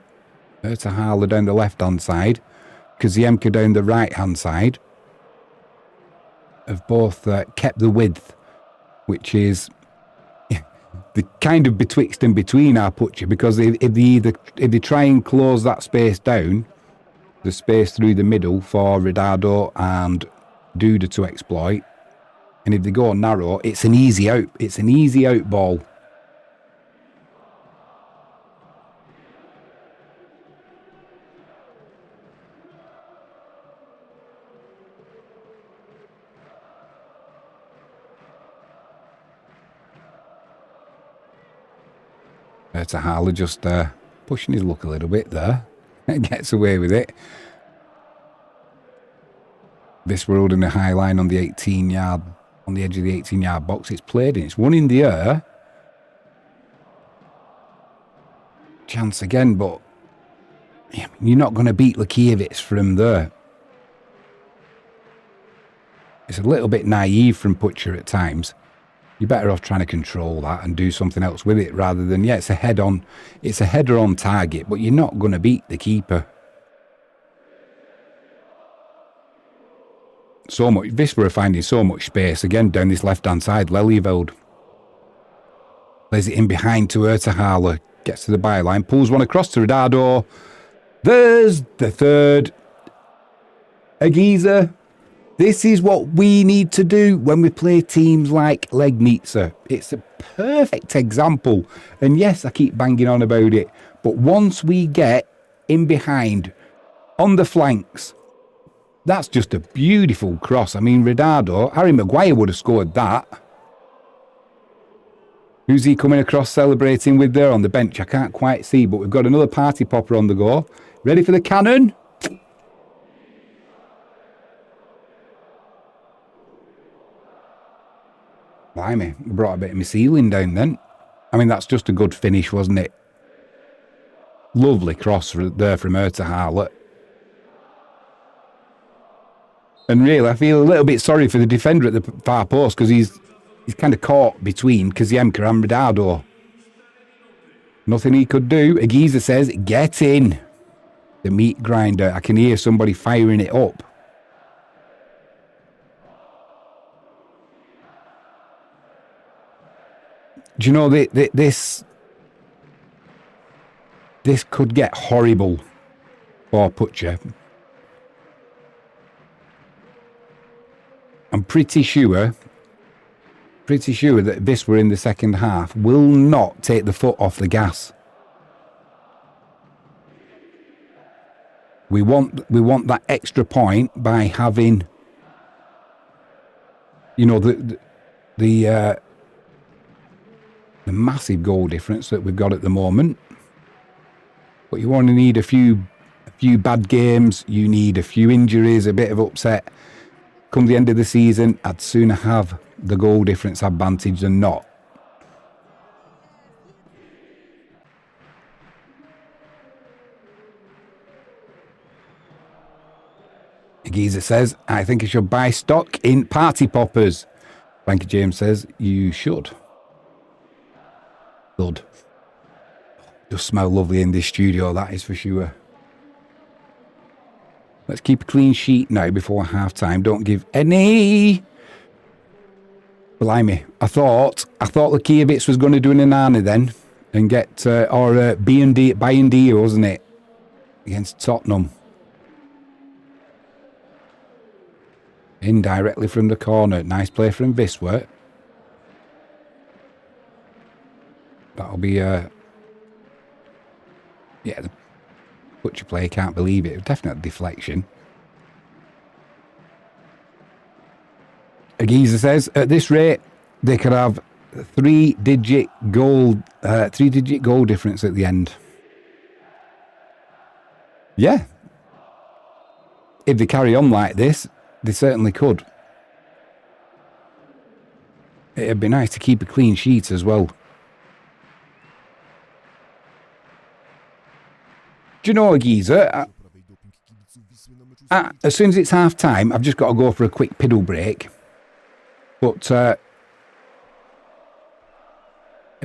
Speaker 2: Ertahala down the left-hand side. Kaziemka down the right-hand side. Have both kept the width, which is the kind of betwixt and between our Puszcza, because if they try and close that space down, the space through the middle for Ridado and Duda to exploit, and if they go narrow, it's an easy out. It's an easy out ball. Ertahala just pushing his luck a little bit there. Gets away with it. This we're holding a high line on the 18-yard, on the edge of the 18-yard box. It's played in. It's one in the air. Chance again, but you're not going to beat Lakiewicz from there. It's a little bit naive from Puszcza at times. You're better off trying to control that and do something else with it rather than, yeah, it's a header on target, but you're not going to beat the keeper. So much, Wisla are finding so much space again down this left-hand side. Lelyveld plays it in behind to Ertahala, gets to the byline, pulls one across to Ridado. There's the third. Agiza. This is what we need to do when we play teams like Legnica. It's a perfect example. And yes, I keep banging on about it. But once we get in behind, on the flanks, that's just a beautiful cross. I mean, Ridado, Harry Maguire would have scored that. Who's he coming across celebrating with there on the bench? I can't quite see, but we've got another party popper on the go. Ready for the cannon? Blimey, brought a bit of my ceiling down then. I mean, that's just a good finish, wasn't it? Lovely cross there from Ertahala. And really, I feel a little bit sorry for the defender at the far post, because he's kind of caught between Kaziemka and Ridado. Nothing he could do. Agiza says, get in. The meat grinder. I can hear somebody firing it up. Do you know, this could get horrible for Puszcza. I'm pretty sure that Wisla in the second half will not take the foot off the gas. We want that extra point by having you know, the massive goal difference that we've got at the moment. But you only need a few bad games. You need a few injuries, a bit of upset. Come the end of the season, I'd sooner have the goal difference advantage than not. Geezer says, I think I should buy stock in party poppers. Frankie James says, you should. Good. Does smell lovely in this studio, that is for sure. Let's keep a clean sheet now before half time. Don't give any. Blimey. I thought the Kievitz was going to do an Anani then and get or B&D, buy-and-D, wasn't it? Against Tottenham. Indirectly from the corner. Nice play from Wisla. That'll be yeah, the Puszcza player can't believe it. Definite deflection. Geezer says, at this rate, they could have three-digit goal difference at the end. Yeah. If they carry on like this, they certainly could. It'd be nice to keep a clean sheet as well. Do you know, Geezer? As soon as it's half time, I've just got to go for a quick piddle break. But a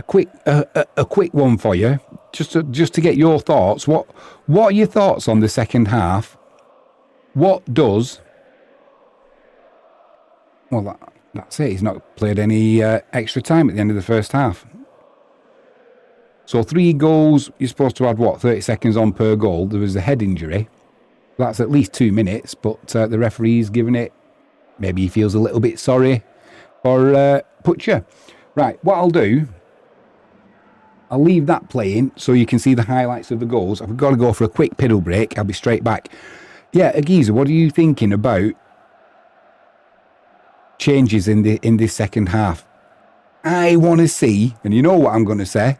Speaker 2: quick one for you, just to get your thoughts. What are your thoughts on the second half? What does? Well, that's it. He's not played any extra time at the end of the first half. So 3 goals, you're supposed to add, 30 seconds on per goal. There was a head injury. That's at least 2 minutes, but the referee's given it. Maybe he feels a little bit sorry for Puszcza. Right, what I'll do, I'll leave that playing so you can see the highlights of the goals. I've got to go for a quick piddle break. I'll be straight back. Yeah, Geezer, what are you thinking about changes in this second half? I want to see, and you know what I'm going to say.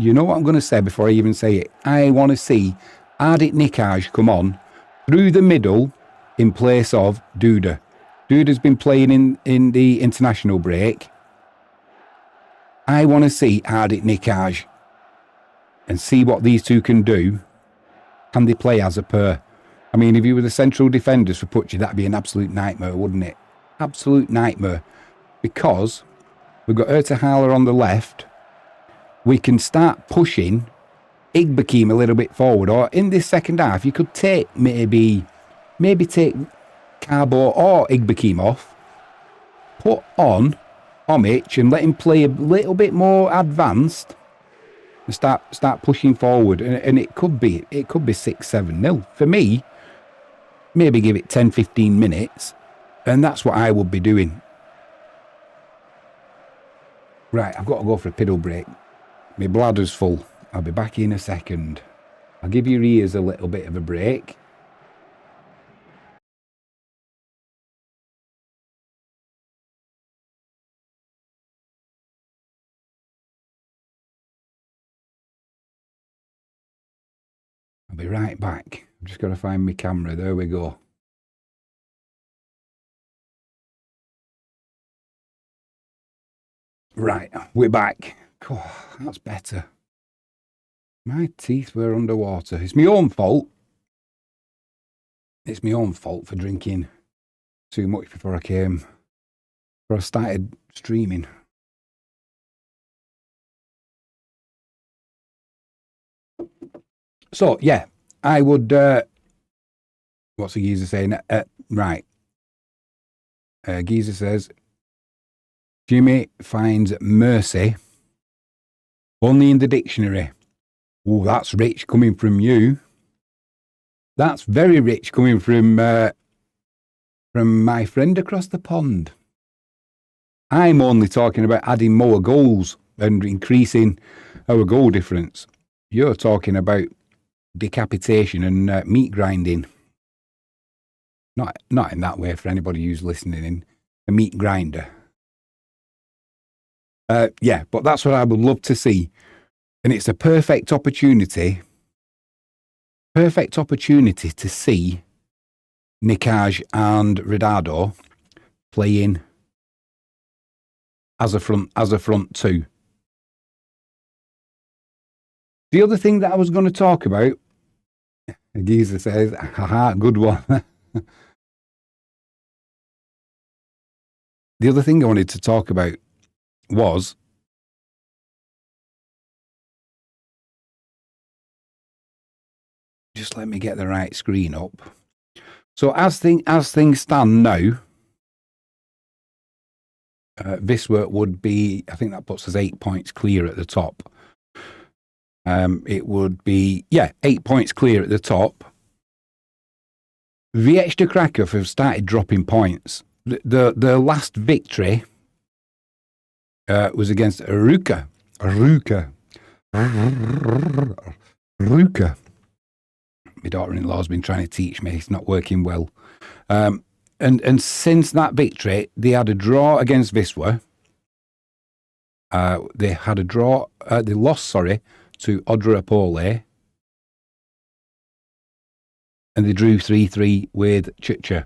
Speaker 2: You know what I'm going to say before I even say it. I want to see Ardit Nikaj come on through the middle in place of Duda. Duda's been playing in the international break. I want to see Ardit Nikaj and see what these two can do. Can they play as a pair? I mean, if you were the central defenders for Puszcza, that'd be an absolute nightmare, wouldn't it? Absolute nightmare. Because we've got Ertahala on the left. We can start pushing Igbekim a little bit forward. Or in this second half, you could take maybe take Carbo or Igbekim off. Put on Omic and let him play a little bit more advanced. And start pushing forward. And it could be 6-7-0. For me, maybe give it 10-15 minutes. And that's what I would be doing. Right, I've got to go for a piddle break. My bladder's full. I'll be back in a second. I'll give your ears a little bit of a break. I'll be right back. I've just got to find my camera. There we go. Right, we're back. Oh, that's better. My teeth were underwater. It's my own fault. It's my own fault for drinking too much before I started streaming. So, yeah, I would... what's the Geezer saying? Right. Geezer says, Jimmy finds mercy only in the dictionary. Oh, that's rich coming from you. That's very rich coming from my friend across the pond. I'm only talking about adding more goals and increasing our goal difference. You're talking about decapitation and meat grinding. Not in that way for anybody who's listening in. a meat grinder. Yeah, but that's what I would love to see. And it's a perfect opportunity to see Nikaj and Ridado playing as a front two. The other thing that I was going to talk about, Geezer says, haha, good one. The other thing I wanted to talk about was just let me get the right screen up. So as things stand now, Wisła would be, I think that puts us 8 points clear at the top. It would be, 8 points clear at the top. Wisla Krakow have started dropping points. The last victory was against Ruka. My daughter-in-law's been trying to teach me. It's not working well. And since that victory, they had a draw against Wisła. They had a draw. They lost, to Odra. And they drew 3-3 with Chicha.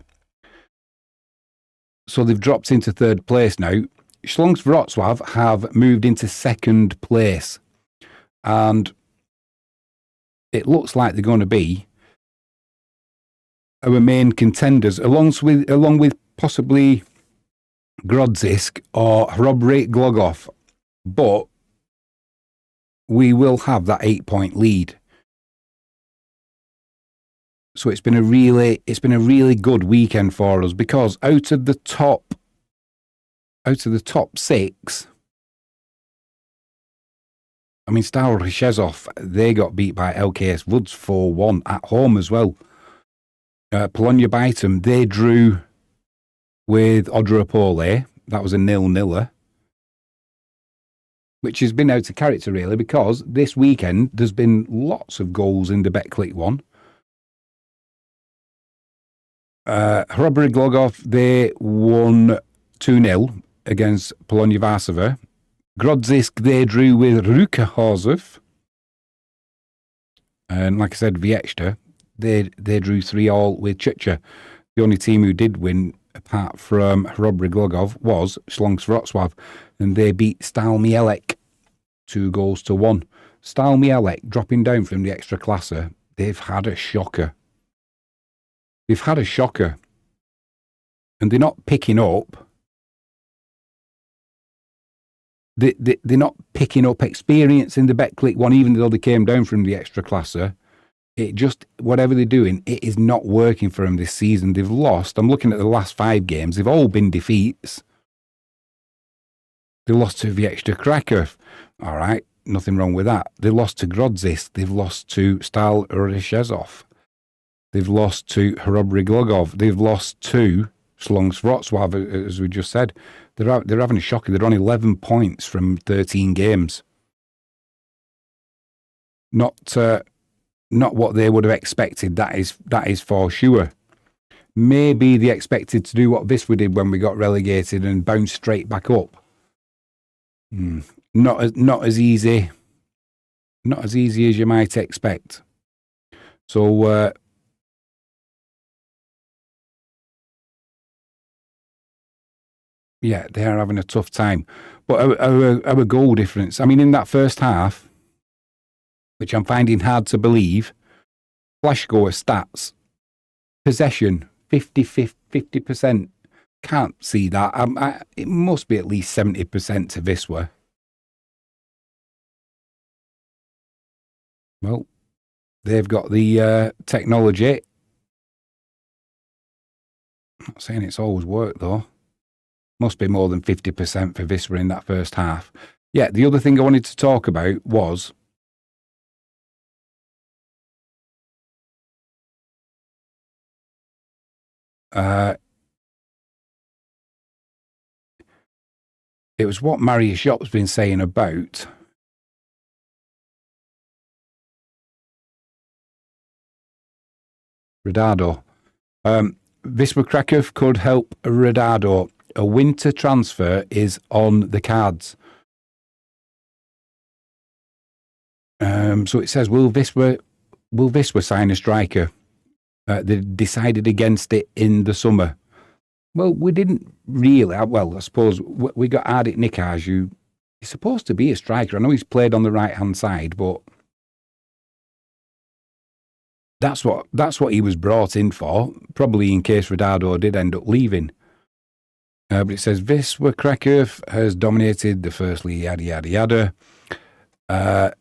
Speaker 2: So they've dropped into third place now. Śląsk Wrocław have moved into second place. And it looks like they're going to be our main contenders, along with possibly Grodzisk or Hrobry Glogov. But we will have that 8 point lead. So it's been a really good weekend for us, because out of the top 6, I mean, Stal Ryszezov, they got beat by LKS Woods 4-1 at home as well. Polonia Bytom, they drew with Odra. That was a 0-0, which has been out of character really, because this weekend there's been lots of goals in the Betclic one. Hrobry Glogov, they won 2-0 against Polonia Varsova. Grodzisk, they drew with Ruka Horzów. And like I said, Wisła, they drew 3-3 with Chicha. The only team who did win, apart from Hrobry Glogov, was Śląsk Wrocław, and they beat Stal Mielec 2-1. Stal Mielec, dropping down from the Ekstraklasa, they've had a shocker. And they're not picking up. They're not picking up experience in the Betclic one, even though they came down from the Ekstraklasa. It just, whatever they're doing, it is not working for them this season. They've lost. I'm looking at the last 5 games. They've all been defeats. They lost to Wisla Krakow. All right, nothing wrong with that. They lost to Grodzisk. They've lost to Stal Ryszezov. They've lost to Hrobry Glogov. They've lost to Śląsk Wrocław, as we just said. They're having a shocker. They're on 11 points from 13 games. Not what they would have expected. That is for sure. Maybe they expected to do what Wisła did when we got relegated and bounce straight back up. Not as easy. Not as easy as you might expect. So. Yeah, they are having a tough time. But our goal difference, I mean, in that first half, which I'm finding hard to believe, Flashscore stats, possession, 50%. Can't see that. It must be at least 70% to Wisła. Well, they've got the technology. I'm not saying it's always worked, though. Must be more than 50% for Wisła in that first half. Yeah, the other thing I wanted to talk about was it was what Marius Shop's been saying about Ridado. Wisła Krakow could help Ridado. a winter transfer is on the cards. So it says, will Wisla sign a striker? They decided against it in the summer. Well, we didn't really. Well, I suppose we got Ardit Nikaj, who is supposed to be a striker. I know he's played on the right-hand side, but that's what he was brought in for, probably in case Ronaldo did end up leaving. But it says, Wisla Krakow has dominated the first league, yada, yada, yada.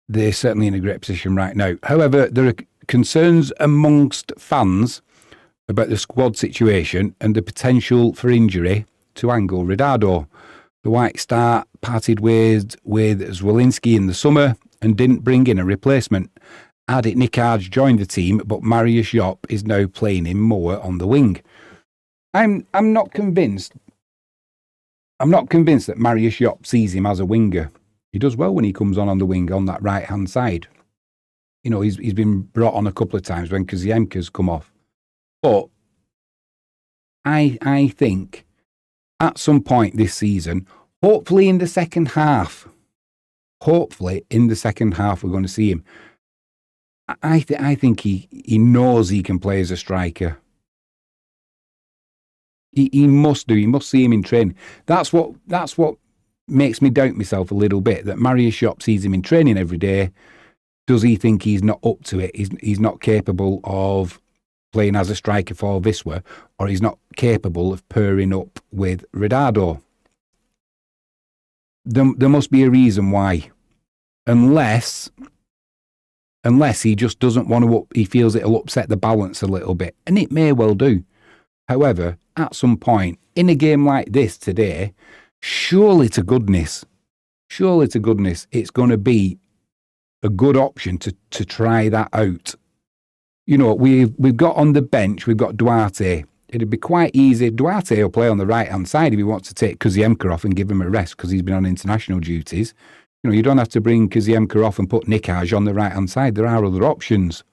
Speaker 2: They're certainly in a great position right now. However, there are concerns amongst fans about the squad situation and the potential for injury to Angel Ronaldo. The White Star parted ways with Zwolinski in the summer and didn't bring in a replacement. Ardit Nikaj joined the team, but Mariusz Jopp is now playing him more on the wing. I'm not convinced. I'm not convinced that Mariusz Jopp sees him as a winger. He does well when he comes on the wing on that right-hand side. You know, he's been brought on a couple of times when Kaziemka's come off. But I think at some point this season, hopefully in the second half, we're going to see him. I think he knows he can play as a striker. He must do. He must see him in training. That's what makes me doubt myself a little bit, that Mariusz Jopp sees him in training every day. Does he think he's not up to it? He's not capable of playing as a striker for Wisla, or he's not capable of pairing up with Ronaldo? There must be a reason why. Unless he just doesn't want to, he feels it'll upset the balance a little bit, and it may well do. However, at some point, in a game like this today, surely to goodness, it's going to be a good option to try that out. You know, we've got on the bench, we've got Duarte. It'd be quite easy. Duarte will play on the right-hand side if he wants to take Kaziemka off and give him a rest because he's been on international duties. You know, you don't have to bring Kaziemka off and put Nikaj on the right-hand side. There are other options.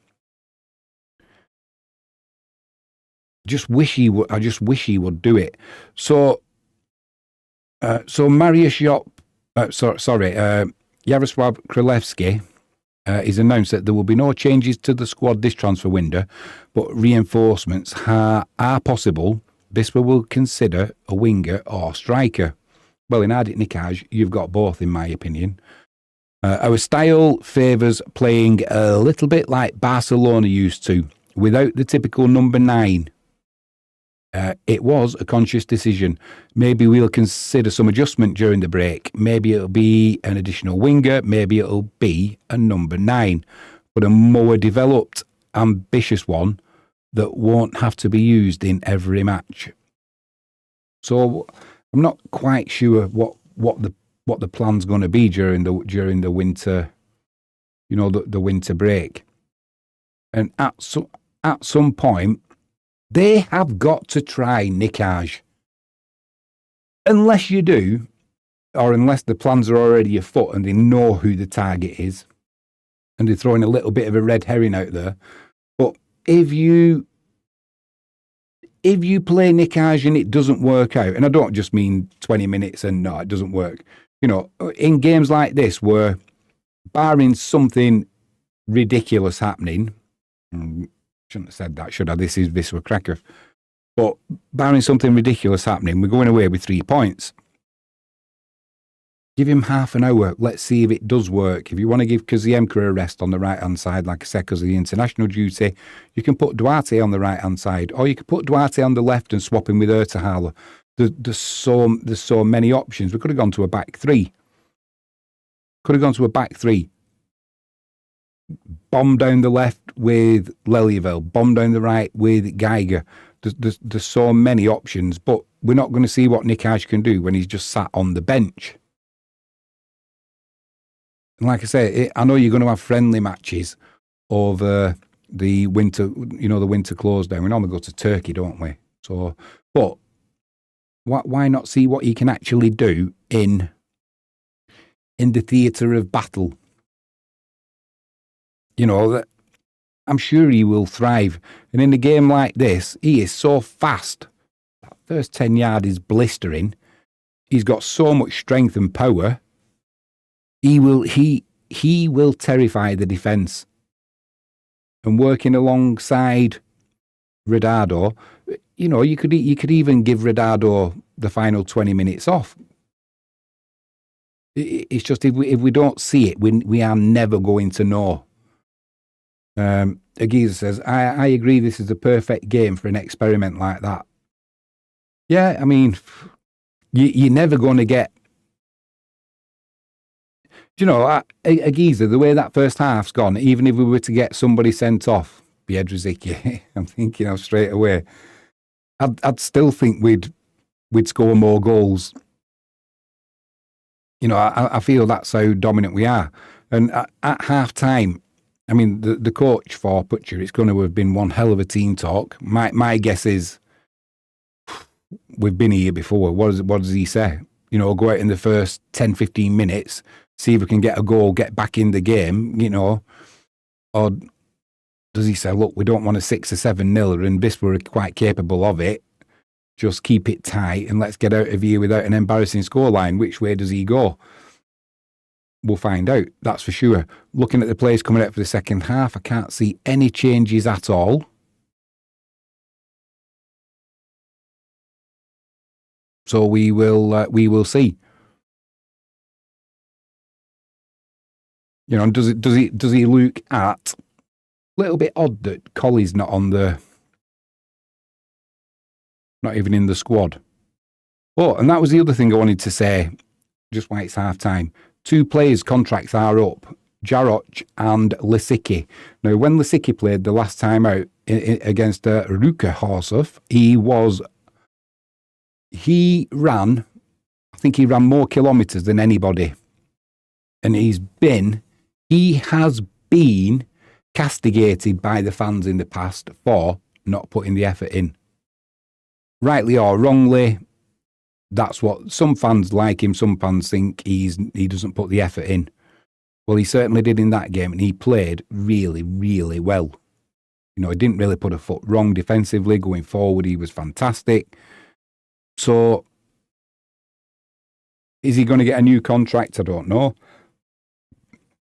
Speaker 2: I just wish he would do it. So Mariusz Jopp, Yaroslav Kralevsky is announced that there will be no changes to the squad this transfer window, but reinforcements are possible. Wisla will consider a winger or striker. Well, in Ardit Nikaj, you've got both, in my opinion. Our style favours playing a little bit like Barcelona used to, without the typical number 9. It was a conscious decision. Maybe we'll consider some adjustment during the break. Maybe it'll be an additional winger. Maybe it'll be a number 9. But a more developed, ambitious one that won't have to be used in every match. So I'm not quite sure what the plan's going to be during the winter, you know, the winter break. And at some point, they have got to try Nikaj. Unless you do, or unless the plans are already afoot and they know who the target is, and they're throwing a little bit of a red herring out there. But if you play Nikaj and it doesn't work out, and I don't just mean 20 minutes and no, it doesn't work. You know, in games like this where, barring something ridiculous happening, shouldn't have said that, should I? This is Wisla Krakow. But barring something ridiculous happening, we're going away with 3 points. Give him half an hour. Let's see if it does work. If you want to give Kaziemka a rest on the right-hand side, like I said, because of the international duty, you can put Duarte on the right-hand side, or you can put Duarte on the left and swap him with Ertahala. There's so many options. We could have gone to a back 3. Bomb down the left with Lelyvel. Bomb down the right with Geiger. There's so many options, but we're not going to see what Nikaj can do when he's just sat on the bench. And like I say, I know you're going to have friendly matches over the winter, you know, the winter close down. We normally go to Turkey, don't we? So, but why not see what he can actually do in the theatre of battle? You know, I'm sure he will thrive. And in a game like this, he is so fast. first 10 yard is blistering. He's got so much strength and power. He will terrify the defence. And working alongside Redardo, you could even give Redardo the final 20 minutes off. It's just if we don't see it, we are never going to know. Agiza says, I agree this is the perfect game for an experiment like that. Yeah, I mean, you're never going to get... Agiza, the way that first half's gone, even if we were to get somebody sent off, Biedrzycki, I'm thinking of straight away, I'd still think we'd score more goals. I feel that's how dominant we are. And at half-time, I mean, the coach for Puszcza, it's going to have been one hell of a team talk. My guess is we've been here before. What does he say? Go out in the first 10, 15 minutes, see if we can get a goal, get back in the game, Or does he say, look, we don't want a 6 or 7-0 and Wisla are quite capable of it. Just keep it tight and let's get out of here without an embarrassing scoreline. Which way does he go? We'll find out, that's for sure. Looking at the players coming out for the second half, I can't see any changes at all. So we will see. Does he look at a little bit odd that Colley's not even in the squad? Oh, and that was the other thing I wanted to say, just why it's half time. 2 players' contracts are up, Jaroch and Lisicki. Now, when Lisicki played the last time out against Rukehorsov, he ran more kilometres than anybody. And he has been castigated by the fans in the past for not putting the effort in. Rightly or wrongly, that's what some fans like him. Some fans think he doesn't put the effort in. Well, he certainly did in that game, and he played really, really well. He didn't really put a foot wrong defensively. Going forward, he was fantastic. So, is he going to get a new contract? I don't know.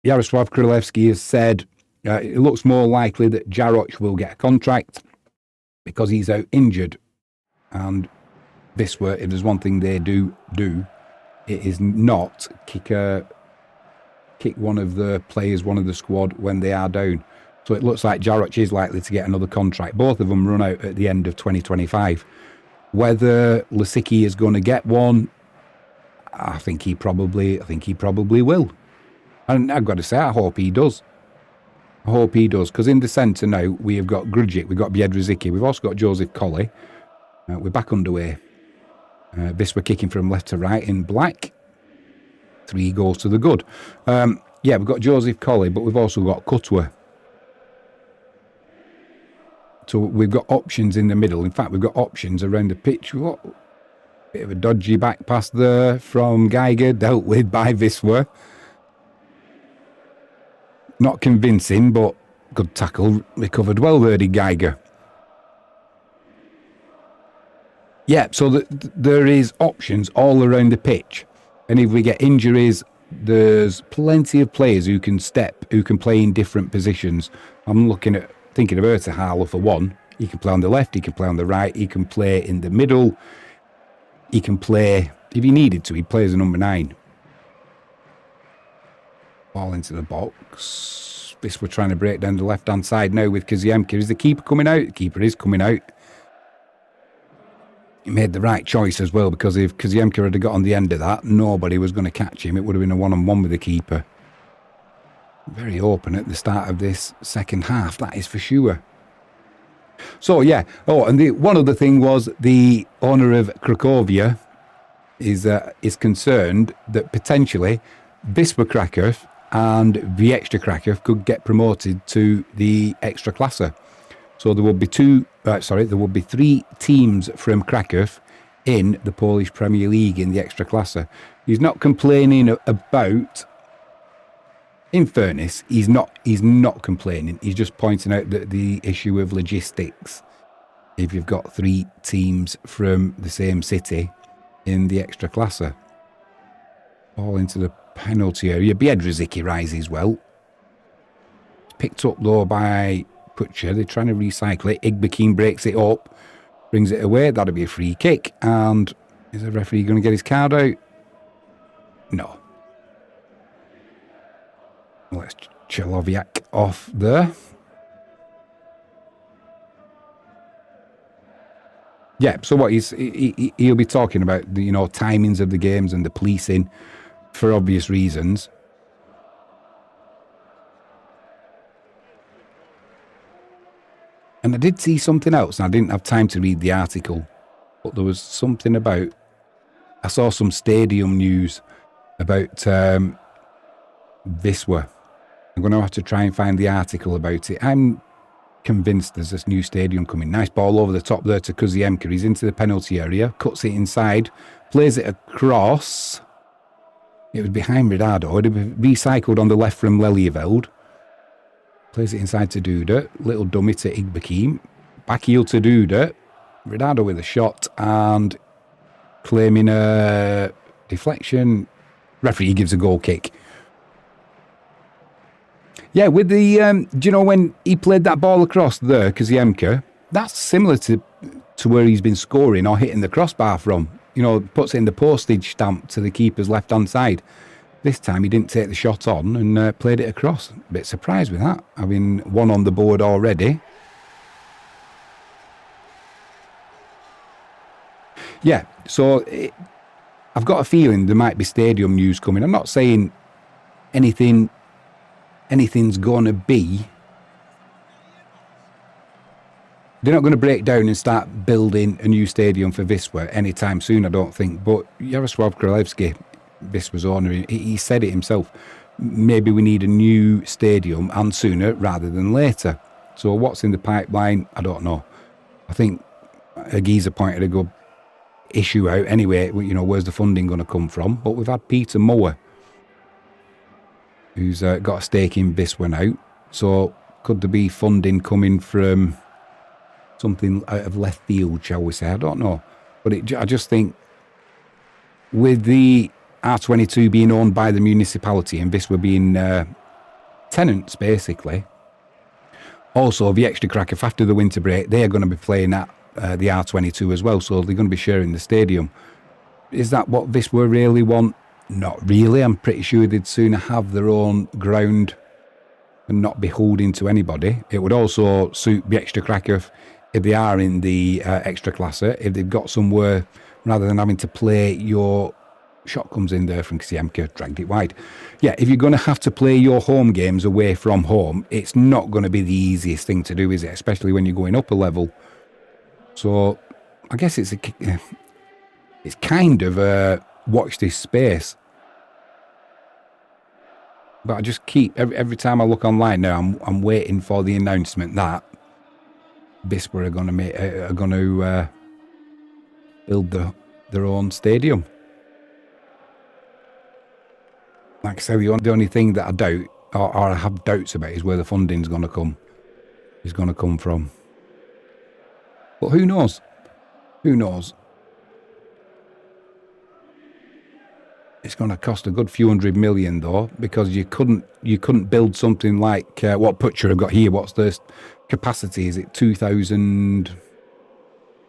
Speaker 2: Yaroslav Krylevsky has said it looks more likely that Jaroch will get a contract because he's out injured. And Wisla, if there's one thing they do, it is not kick one of the players, one of the squad when they are down. So it looks like Jaroch is likely to get another contract. Both of them run out at the end of 2025. Whether Lisicki is going to get one, I think he probably will. And I've got to say, I hope he does. Because in the centre now, we have got Grudzic, we've got Biedrzycki, we've also got Joseph Colley. We're back underway. Wisla kicking from left to right in black. 3 goals to the good. We've got Joseph Colley, but we've also got Kutwa. So we've got options in the middle. In fact, we've got options around the pitch. What? Bit of a dodgy back pass there from Geiger, dealt with by Wisla. Not convincing, but good tackle. Recovered well there, Geiger. Yeah, so there is options all around the pitch. And if we get injuries, there's plenty of players who can play in different positions. I'm thinking of Ertehala for one. He can play on the left, he can play on the right, he can play in the middle. He can play, if he needed to, he'd play as a number 9. Ball into the box. We're trying to break down the left-hand side now with Kaziemka. Is the keeper coming out? The keeper is coming out. He made the right choice as well, because if Kaziemka had got on the end of that, nobody was going to catch him. It would have been a one-on-one with the keeper. Very open at the start of this second half, that is for sure. So, yeah. Oh, and one other thing was the owner of Cracovia is concerned that potentially Wisla Krakow and Wieczna Krakow could get promoted to the Ekstraklasa. So there will be 3 teams from Krakow in the Polish Premier League in the Ekstraklasa. He's not complaining about, in fairness, he's not complaining. He's just pointing out that the issue of logistics. if you've got 3 teams from the same city in the Ekstraklasa. Ball into the penalty area. Biedrzycki rises well. Picked up though by Puszcza. They're trying to recycle it. Igbekin breaks it up, brings it away. That'll be a free kick. And is the referee going to get his card out? No. Let's Cheloviak off there. Yeah, so what he'll be talking about, the, timings of the games and the policing for obvious reasons. And I did see something else, and I didn't have time to read the article, but there was something about, I saw some stadium news about Wisła. I'm going to have to try and find the article about it. I'm convinced there's this new stadium coming. Nice ball over the top there to Kuziemka. He's into the penalty area, cuts it inside, plays it across. It was behind Ridado. It would be recycled on the left from Lelieveld. Plays it inside to Duda. Little dummy to Igbekin. Back heel to Duda. Ridado with a shot and claiming a deflection. Referee gives a goal kick. Yeah, with the, do you know when he played that ball across there, Kuziemka, that's similar to where he's been scoring or hitting the crossbar from. Puts it in the postage stamp to the keeper's left-hand side. This time he didn't take the shot on and played it across. A bit surprised with that, having one on the board already. Yeah, so I've got a feeling there might be stadium news coming. I'm not saying anything's going to be. They're not going to break down and start building a new stadium for Wisła anytime soon, I don't think. But Jarosław Królewski, Wisła's owner, he said it himself. Maybe we need a new stadium and sooner rather than later. So what's in the pipeline, I don't know. I think Agiza pointed a good issue out anyway. Where's the funding going to come from? But we've had Peter Moore, who's got a stake in Wisła now. So could there be funding coming from something out of left field, shall we say? I don't know. But I just think with the R22 being owned by the municipality and Wisła being tenants, basically, also the Wisla Krakow after the winter break, they are going to be playing at the R22 as well. So they're going to be sharing the stadium. Is that what Wisła really want? Not really. I'm pretty sure they'd sooner have their own ground and not beholden to anybody. It would also suit Wisla Krakow if they are in the Ekstraklasa, if they've got somewhere, rather than having to play your shot comes in there from Kuziemka, dragged it wide. Yeah, if you're going to have to play your home games away from home, it's not going to be the easiest thing to do, is it? Especially when you're going up a level. So I guess it's kind of a watch this space. But I just keep, every time I look online now, I'm waiting for the announcement that Wisła are going to build their own stadium. Like I say, the only thing that I doubt, or I have doubts about, is where the funding's going to come. Is going to come from. But who knows? Who knows? It's going to cost a good few $100 million though, because you couldn't build something like what Puszcza have got here. What's the capacity? Is it 2,000? I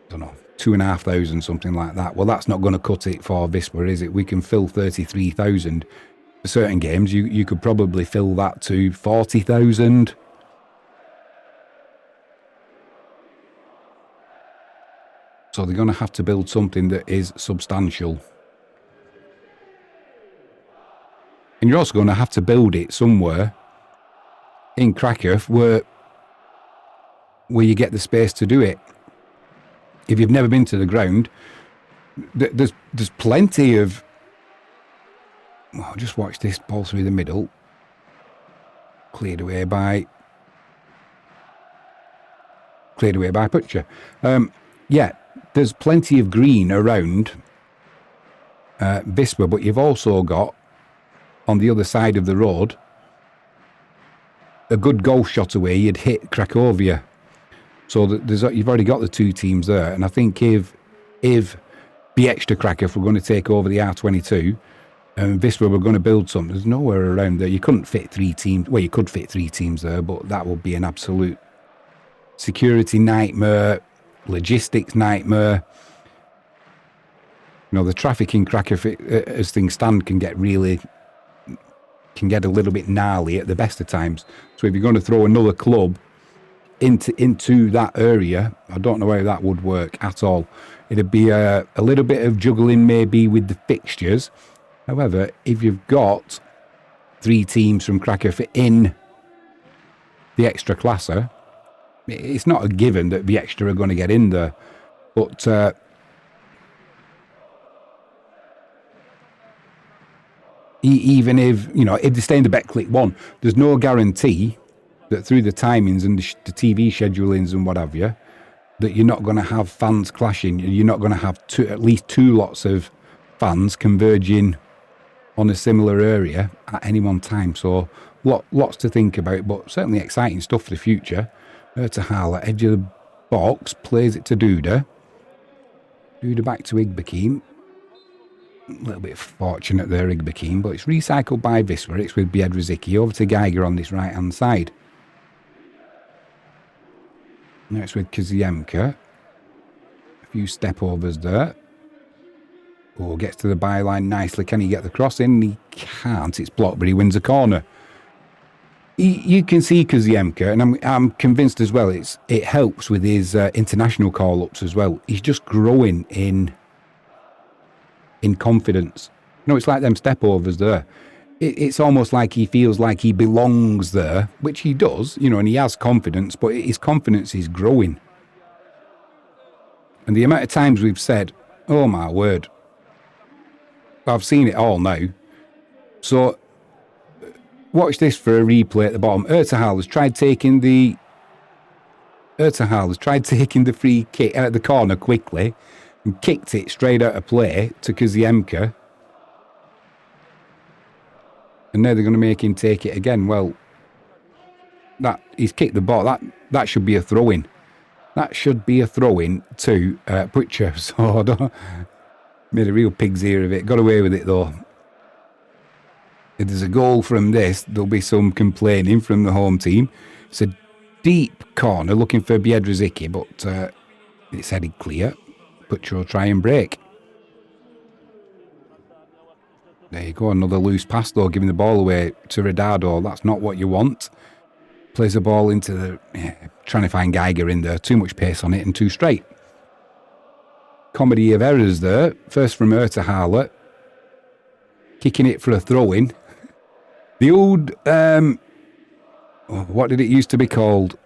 Speaker 2: don't know, 2,500, something like that. Well, that's not going to cut it for Wisła, is it? We can fill 33,000. For certain games, you could probably fill that to 40,000. So they're going to have to build something that is substantial. And you're also going to have to build it somewhere in Krakow where you get the space to do it. If you've never been to the ground, there's plenty of... Well, just watch this ball through the middle. Cleared away by Puszcza. Yeah, there's plenty of green around Wisła, but you've also got, on the other side of the road, a good goal shot away, you'd hit Cracovia. So you've already got the two teams there. And I think if Puszcza Krakow were going to take over the R22 and Wisla were going to build something, there's nowhere around there. You couldn't fit 3 teams. Well, you could fit 3 teams there, but that would be an absolute security nightmare, logistics nightmare. You know, the traffic in Krakow, as things stand, can get a little bit gnarly at the best of times. So if you're going to throw another club into that area, I don't know how that would work at all. It'd be a little bit of juggling maybe with the fixtures. However, if you've got 3 teams from Krakow in the extra classer, it's not a given that the extra are going to get in there. But even if they stay in the Betclic 1, there's no guarantee that through the timings and the TV schedulings and what have you, that you're not going to have fans clashing. You're not going to have at least 2 lots of fans converging on a similar area at any one time. So lots to think about, but certainly exciting stuff for the future. Ertahala, edge of the box, plays it to Duda. Duda back to Igbekim. A little bit fortunate there, Igbekim, but it's recycled by Wisla. It's with Biedrzycki over to Geiger on this right-hand side. Now it's with Kaziemka. A few step overs there. Oh, gets to the byline nicely. Can he get the cross in? He can't. It's blocked, but he wins a corner. You can see Kaziemka, and I'm convinced as well, it helps with his international call-ups as well. He's just growing in confidence. It's like them step overs there. It's almost like he feels like he belongs there, which he does, and he has confidence, but his confidence is growing. And the amount of times we've said, oh my word, I've seen it all now. So watch this for a replay at the bottom. Ertahala has tried taking the free kick out of the corner quickly and kicked it straight out of play to Kaziemka. And now they're going to make him take it again. Well, he's kicked the ball. That should be a throw-in. That should be a throw-in to Puszcza. So I made a real pig's ear of it. Got away with it though. If there's a goal from this, there'll be some complaining from the home team. It's a deep corner looking for Biedrzycki, but it's headed clear. Puszcza will try and break. There you go, another loose pass though, giving the ball away to Redado. That's not what you want. Plays the ball into the... trying to find Geiger in there. Too much pace on it and too straight. Comedy of errors there. First from Ertahala. Kicking it for a throw-in. The old... what did it used to be called?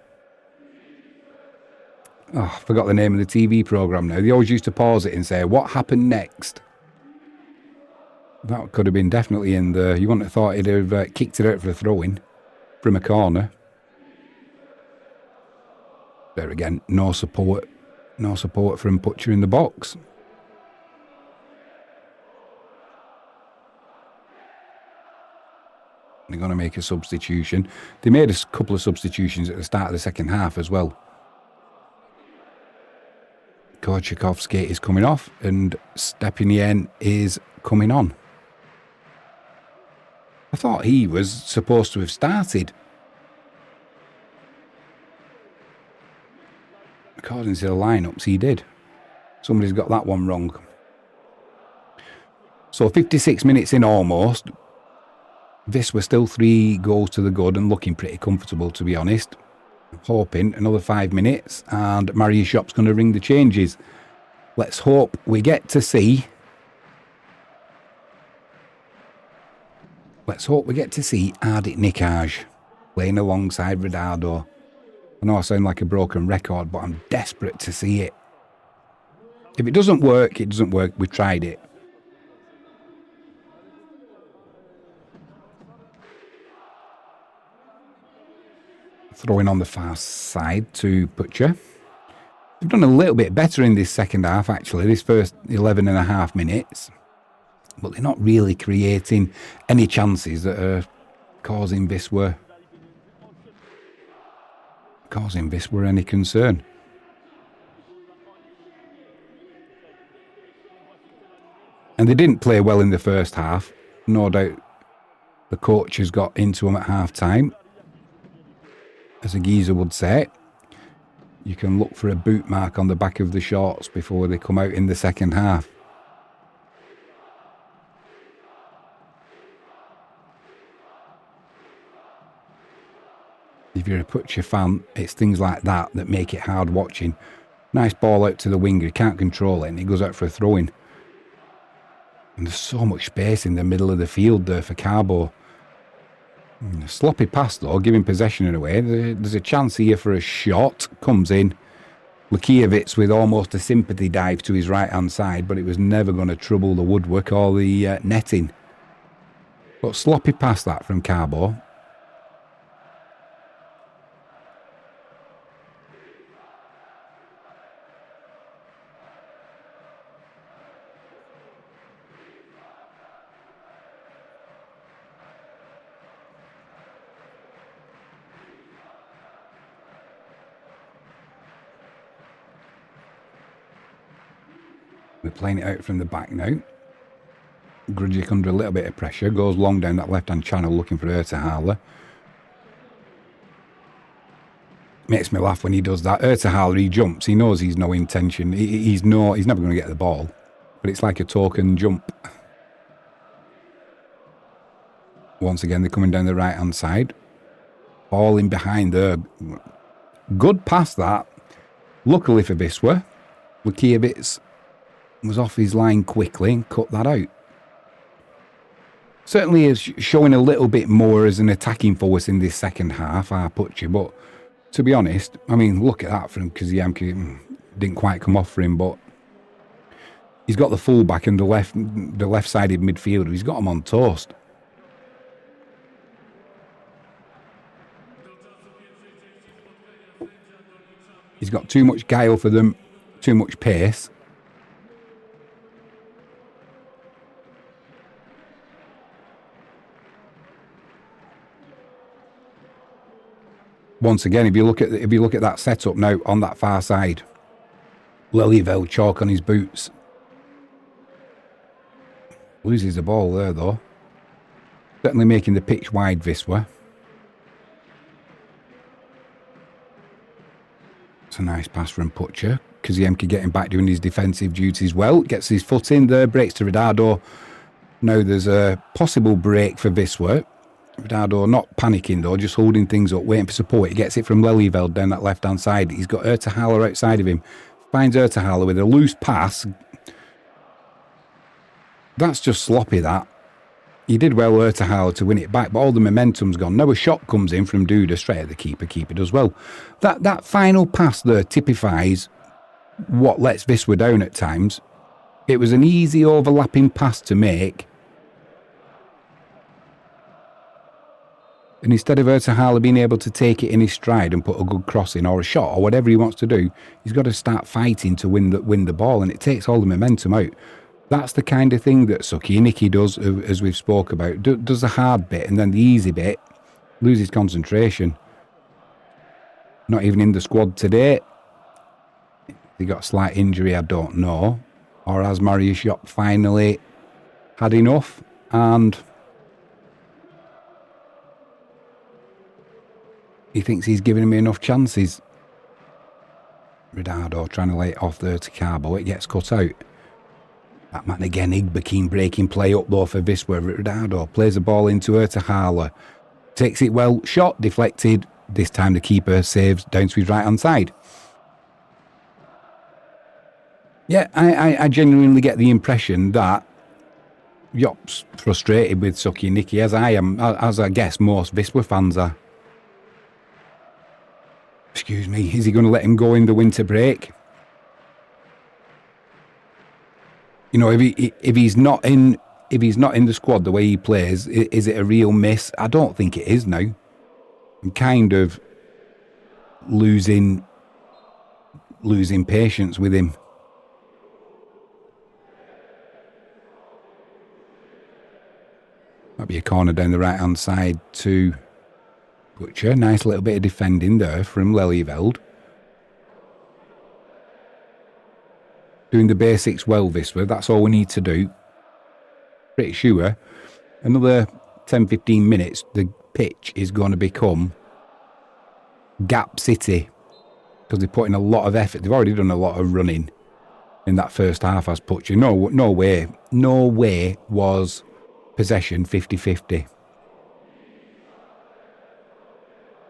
Speaker 2: Oh, I forgot the name of the TV programme now. They always used to pause it and say, what happened next? That could have been definitely in there. You wouldn't have thought he'd have kicked it out for a throw-in from a corner. There again, no support. No support from Puszcza in the box. They're going to make a substitution. They made a couple of substitutions at the start of the second half as well. Korchakovsky is coming off and Stepinien is coming on. I thought he was supposed to have started. According to the lineups, he did. Somebody's got that one wrong. So 56 minutes in almost. This was still 3 goals to the good and looking pretty comfortable, to be honest. Hoping another 5 minutes and Marius Shop's going to ring the changes. Let's hope we get to see... Ardit Nikaj playing alongside Redado. I know I sound like a broken record, but I'm desperate to see it. If it doesn't work, it doesn't work. We've tried it. Throwing on the far side to Puszcza. They've done a little bit better in this second half, actually, this first 11 and a half minutes. But they're not really creating any chances that are causing Wisla any concern. And they didn't play well in the first half. No doubt the coach has got into them at half-time. As a geezer would say, you can look for a boot mark on the back of the shorts before they come out in the second half. If you're a Puszcza fan, it's things like that that make it hard watching. Nice ball out to the winger, he can't control it, and he goes out for a throw-in. And there's so much space in the middle of the field there for Carbo. Sloppy pass though, giving possession away. There's a chance here for a shot. Comes in. Lukiewicz with almost a sympathy dive to his right-hand side, but it was never going to trouble the woodwork or the netting. But sloppy pass that from Carbo. We're playing it out from the back now. Grudzic under a little bit of pressure. Goes long down that left-hand channel looking for Ertahala. Makes me laugh when he does that. Ertahala, he jumps. He knows he's no intention. He's never going to get the ball. But it's like a token jump. Once again, they're coming down the right-hand side. Ball in behind there. Good pass that. Luckily for Wisła, Lukiewicz was off his line quickly and cut that out. Certainly is showing a little bit more as an attacking force in this second half, our Puszcza, but to be honest, I mean, look at that from Kaziamki. Didn't quite come off for him, but he's got the fullback and the left-sided midfielder. He's got him on toast. He's got too much guile for them, too much pace. Once again, if you look at that setup now on that far side, Lelyvel chalk on his boots. Loses the ball there though. Certainly making the pitch wide, Wisła. It's a nice pass from Puszcza. Kaziemka getting back doing his defensive duties well. Gets his foot in there, breaks to Ridado. Now there's a possible break for Wisła. Ridado not panicking though, just holding things up, waiting for support. He gets it from Lelyvel down that left-hand side. He's got Ertahala outside of him. Finds Ertahala with a loose pass. That's just sloppy, that. He did well, Ertahala, to win it back, but all the momentum's gone. Now a shot comes in from Duda straight at the keeper. Keeper does well. That final pass there typifies what lets Wisła down at times. It was an easy overlapping pass to make. And instead of Ertahala being able to take it in his stride and put a good cross in or a shot or whatever he wants to do, he's got to start fighting to win the ball, and it takes all the momentum out. That's the kind of thing that Sukieniki does, as we've spoke about. Does the hard bit, and then the easy bit, loses concentration. Not even in the squad today. He got a slight injury, I don't know. Or has Mariuszczuk finally had enough and he thinks he's giving him enough chances. Ridado trying to lay it off there to Carbo. It gets cut out. That man again, Igbekin breaking play up though for Wisła. Ridado plays the ball into Ertahala. Takes it well. Shot deflected. This time the keeper saves down to his right-hand side. Yeah, I genuinely get the impression that Jop's frustrated with Sukieniki, as I am, as I guess most Wisła fans are. Excuse me, is he going to let him go in the winter break? You know, if he's not in the squad the way he plays, is it a real miss? I don't think it is now. I'm kind of losing patience with him. Might be a corner down the right-hand side to Puszcza. Nice little bit of defending there from Lelyvel. Doing the basics well, Wisła. That's all we need to do. pretty sure another 10-15 minutes, the pitch is going to become Gap City because they're putting a lot of effort. They've already done a lot of running in that first half, as Puszcza. No way was possession 50-50.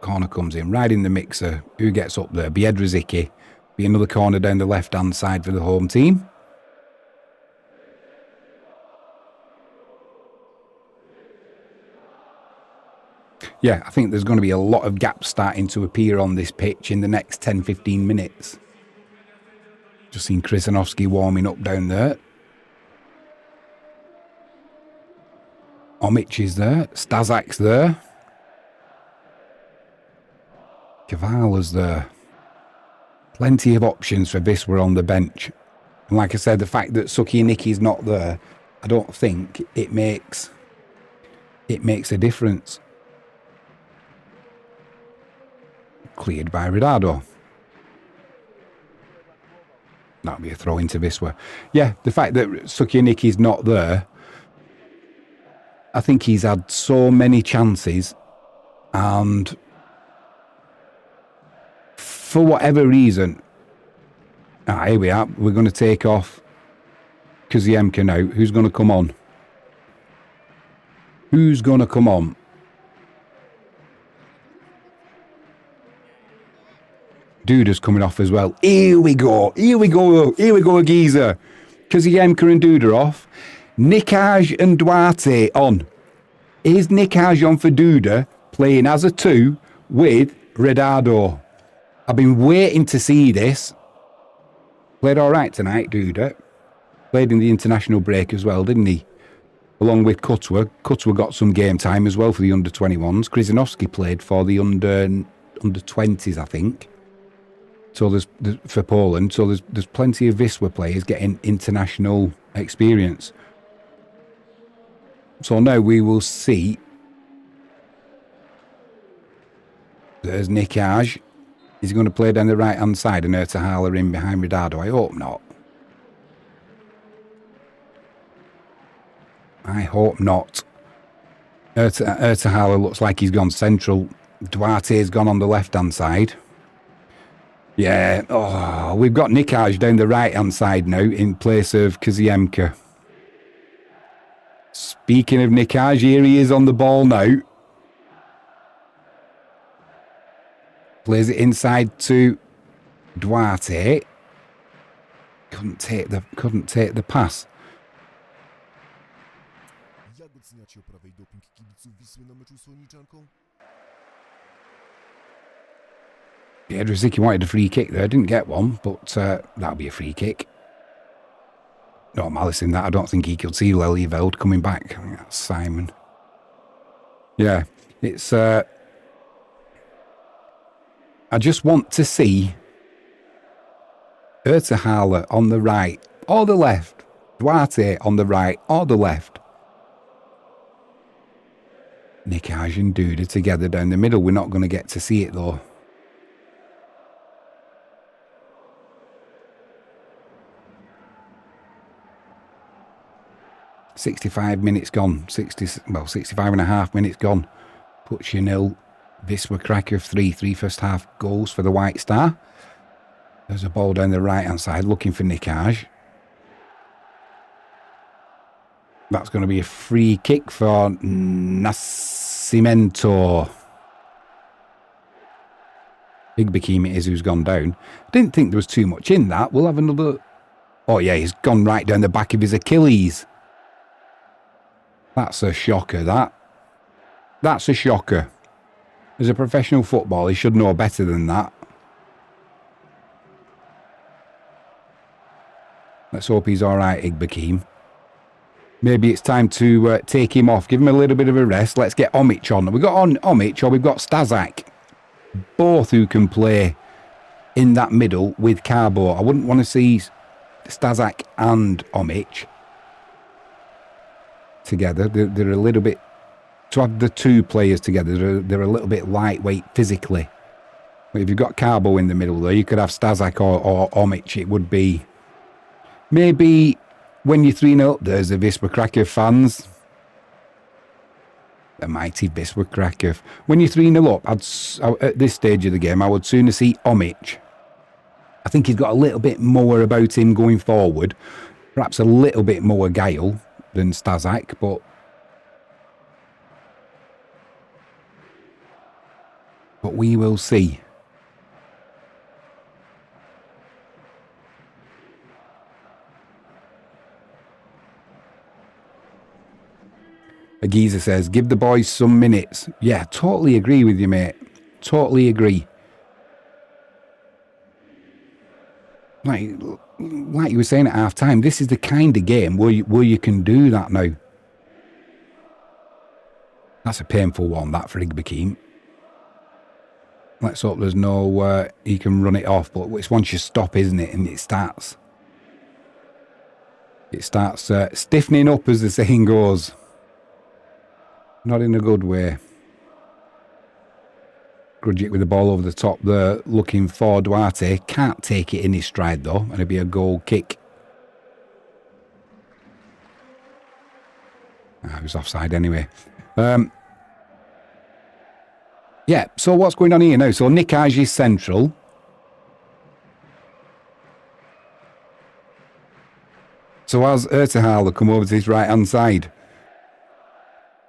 Speaker 2: Corner comes in, right in the mixer. Who gets up there? Biedrzycki. Be another corner down the left-hand side for the home team. Yeah, I think there's going to be a lot of gaps starting to appear on this pitch in the next 10-15 minutes. Just seen Krzyzanowski warming up down there. Omic is there. Stazak's there. Kavala's there. Plenty of options for Wisła on the bench. And like I said, the fact that Sukieniki's not there, I don't think it makes a difference. Cleared by Ridado. That'll be a throw into Wisła. Yeah, the fact that Sukieniki's not there, I think he's had so many chances, and for whatever reason, here we are. We're going to take off Kuziemka now. Who's going to come on? Who's going to come on? Duda's coming off as well. Here we go, Giza. Kuziemka and Duda off. Nikaj and Duarte on. Is Nikaj on for Duda, playing as a 2 with Redado? I've been waiting to see this. Played all right tonight, Duda. Played in the international break as well, didn't he? Along with Kutwa. Kutwa got some game time as well for the under-21s. Krzyzanowski played for the under-20s, I think. So there's for Poland. So there's plenty of Wisła players getting international experience. So now we will see. There's Nikaj. Is he going to play down the right-hand side and Ertahala in behind Ridado? I hope not. I hope not. Ertahala looks like he's gone central. Duarte's gone on the left-hand side. Yeah. Oh, we've got Nikaj down the right-hand side now in place of Kuziemka. Speaking of Nikaj, here he is on the ball now. Plays it inside to Duarte. Couldn't take the pass. Yeah, Drzycki wanted a free kick there. Didn't get one, but that'll be a free kick. No malice in that. I don't think he could see Lelyveld coming back. I think that's Simon. Yeah, it's... I just want to see Ertahala on the right or the left. Duarte on the right or the left. Nikaj and Duda together down the middle. We're not going to get to see it though. ...65 minutes gone. 65 and a half minutes gone. Puszcza 0. Wisla Krakow 3 first half goals for the White Star. There's a ball down the right-hand side looking for Nikaj. That's going to be a free kick for Nascimento. Igbekim it is who's gone down. I didn't think there was too much in that. We'll have another... Oh yeah, he's gone right down the back of his Achilles. That's a shocker, that. That's a shocker. As a professional footballer, he should know better than that. Let's hope he's all right, Igbekim. Maybe it's time to take him off, give him a little bit of a rest. Let's get Omic on. We've got Omic or we've got Stazak. Both who can play in that middle with Carbo. I wouldn't want to see Stazak and Omic together. They're a little bit... To have the two players together, they're a little bit lightweight physically. But if you've got Carbo in the middle there, you could have Stazak or Omic. It would be maybe when you're 3-0 up, there's the Wisla Krakow fans. The mighty Wisla Krakow. When you're 3-0 up, at this stage of the game, I would sooner see Omic. I think he's got a little bit more about him going forward. Perhaps a little bit more guile than Stazak, but we will see. Agiza says, give the boys some minutes. Yeah, totally agree with you, mate. Totally agree. Like you were saying at half time, this is the kind of game where you can do that now. That's a painful one, that for Igbekeem. Let's hope there's no he can run it off, but it's once you stop, isn't it? And it starts stiffening up, as the saying goes. Not in a good way. Grudgic with the ball over the top there, looking for Duarte. Can't take it in his stride though, and it'll be a goal kick. It was offside anyway. Yeah, so what's going on here now? So Nikaj is central. So as Ertehala come over to his right-hand side,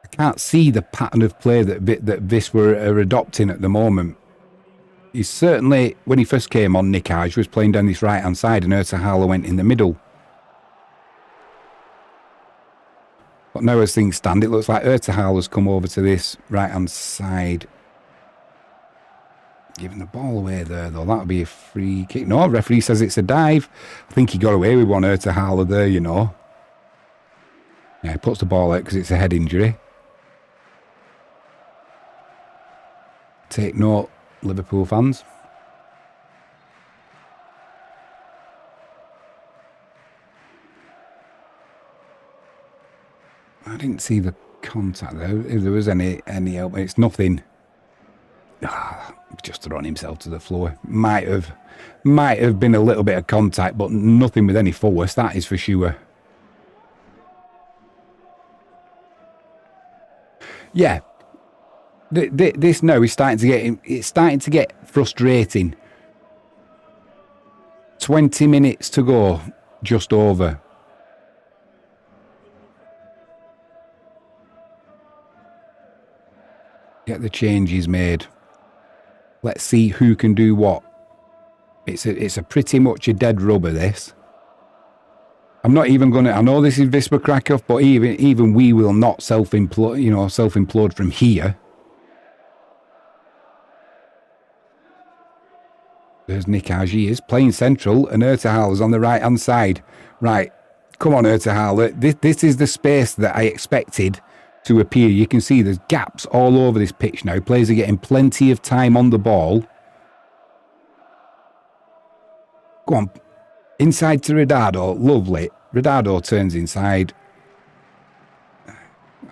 Speaker 2: I can't see the pattern of play that Wisla are adopting at the moment. He's certainly, when he first came on, Nikaj was playing down this right-hand side and Ertehala went in the middle. But now as things stand, it looks like Ertehala's come over to this right-hand side. Giving the ball away there, though. That'll be a free kick. No, referee says it's a dive. I think he got away with one Ertehala there, you know. Yeah, he puts the ball out because it's a head injury. Take note, Liverpool fans. I didn't see the contact there. If there was any help, it's nothing. Just thrown himself to the floor. Might have been a little bit of contact, but nothing with any force. That is for sure. Yeah, this now is starting to get. It's starting to get frustrating. 20 minutes to go, just over. Get the changes made. Let's see who can do what. It's a pretty much a dead rubber, this. I'm not even going to... I know this is Wisla Krakow, but even we will not self-implode from here. There's Nikaj. He is playing central, and Ertehala's on the right-hand side. Right. Come on, Ertehala. This is the space that I expected to appear. You can see there's gaps all over this pitch now. Players are getting plenty of time on the ball. Go on. Inside to Ridado. Lovely. Ridado turns inside.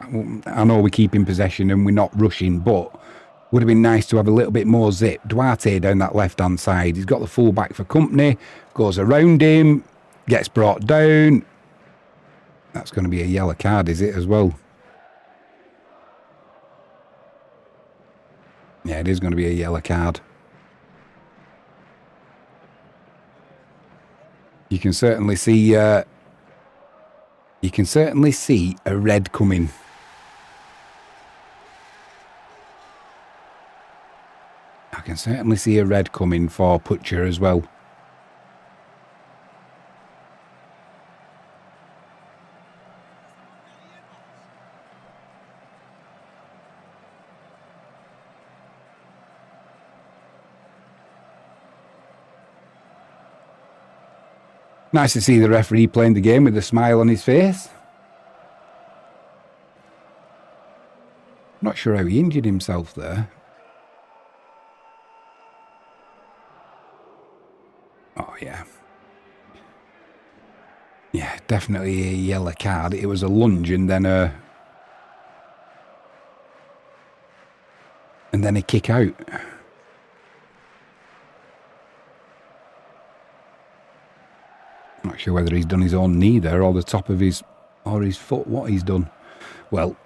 Speaker 2: I know we're keeping possession and we're not rushing, but would have been nice to have a little bit more zip. Duarte down that left-hand side. He's got the full back for company. Goes around him. Gets brought down. That's going to be a yellow card, is it, as well? Yeah, it is going to be a yellow card. You can certainly see a red coming. I can certainly see a red coming for Puszcza as well. Nice to see the referee playing the game with a smile on his face. Not sure how he injured himself there. Oh, yeah. Yeah, definitely a yellow card. It was a lunge and then a kick out. Not sure whether he's done his own knee there or the top of his foot, what he's done. Well,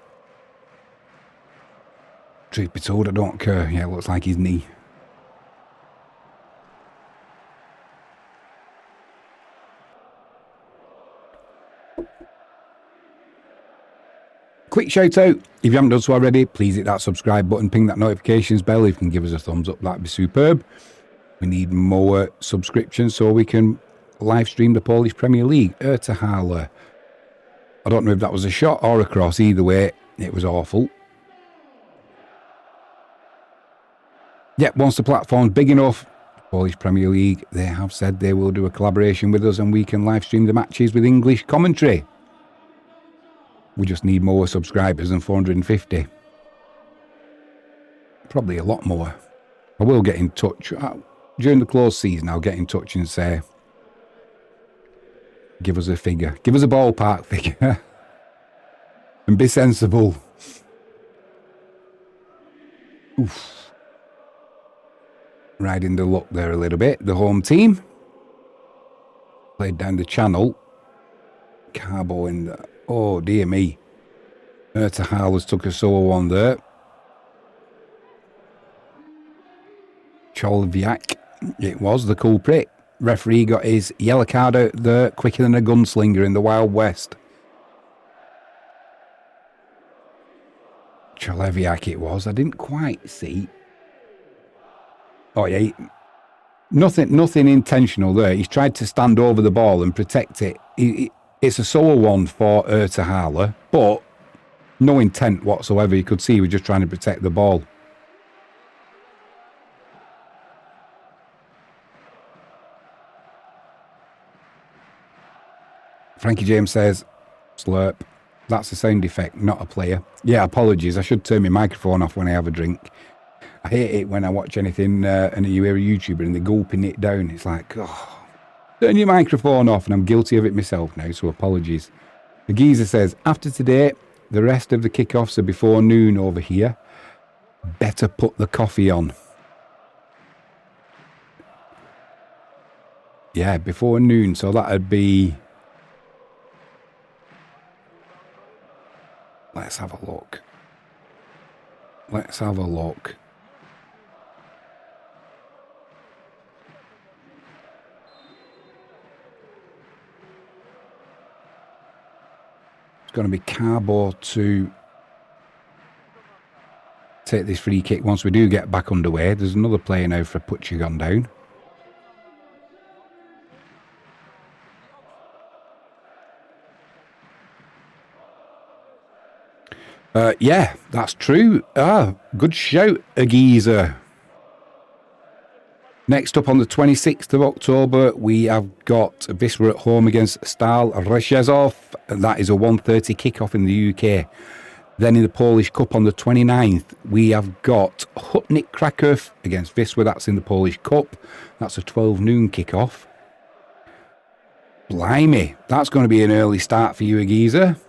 Speaker 2: truth be told, I don't care. Yeah, it looks like his knee. Quick shout out, if you haven't done so already, please hit that subscribe button, ping that notifications bell. If you can give us a thumbs up, that'd be superb. We need more subscriptions so we can live stream the Polish Premier League. Ertahala. I don't know if that was a shot or a cross. Either way, it was awful. Yep, once the platform's big enough, Polish Premier League, they have said they will do a collaboration with us and we can live stream the matches with English commentary. We just need more subscribers than 450. Probably a lot more. I will get in touch. During the close season, I'll get in touch and say, give us a figure. Give us a ballpark figure. And be sensible. Oof. Riding the luck there a little bit. The home team. Played down the channel. Carbo in the... Oh, dear me. Ertahala's took a solo one there. Cholviak, it was the culprit. Referee got his yellow card out there quicker than a gunslinger in the Wild West. Cholviak it was. I didn't quite see. Oh, yeah. Nothing intentional there. He's tried to stand over the ball and protect it. It's a solo one for Ertahala, but no intent whatsoever. You could see he was just trying to protect the ball. Frankie James says, slurp. That's a sound effect, not a player. Yeah, apologies. I should turn my microphone off when I have a drink. I hate it when I watch anything and you hear a YouTuber and they're gulping it down. It's like, oh, turn your microphone off, and I'm guilty of it myself now, so apologies. The geezer says, after today, the rest of the kickoffs are before noon over here. Better put the coffee on. Yeah, before noon, so that'd be... Let's have a look. Let's have a look. It's going to be Carbo to take this free kick once we do get back underway. There's another player now for Puszcza gone down. Yeah, that's true. Good shout, Agiza. Next up on the 26th of October, we have got Wisla at home against Stal Rzeszów. That is a 1:30 kickoff in the UK. Then in the Polish Cup on the 29th, we have got Puszcza Krakow against Wisla. That's in the Polish Cup. That's a 12 noon kickoff. Blimey, that's going to be an early start for you, Agiza.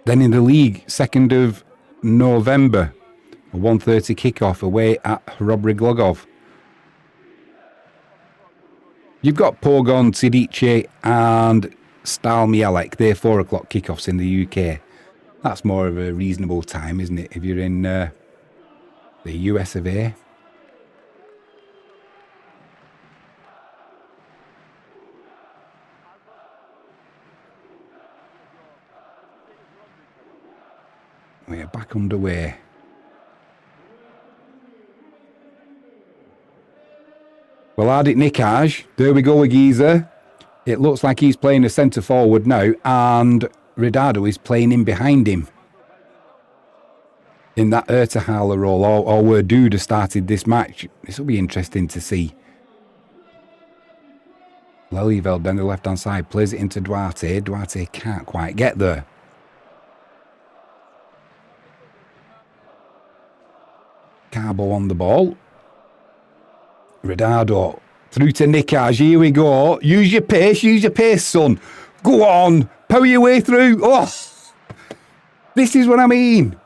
Speaker 2: Then in the league, 2nd of November, a 1:30 kickoff away at Hrobrygłogów. You've got Pogoń, Siedice and Stal Mielec. They're 4 o'clock kickoffs in the UK. That's more of a reasonable time, isn't it, if you're in the US of A? We are back underway. Well, Ardit Nikaj, there we go, Agiza. It looks like he's playing a centre forward now, and Ridado is playing in behind him in that Ertahala role, or where Duda started this match. This will be interesting to see. Lelyveld down the left-hand side, plays it into Duarte. Duarte can't quite get there. Carbo on the ball. Ridado through to Nikaj. Here we go. Use your pace, son. Go on. Power your way through. Oh, this is what I mean.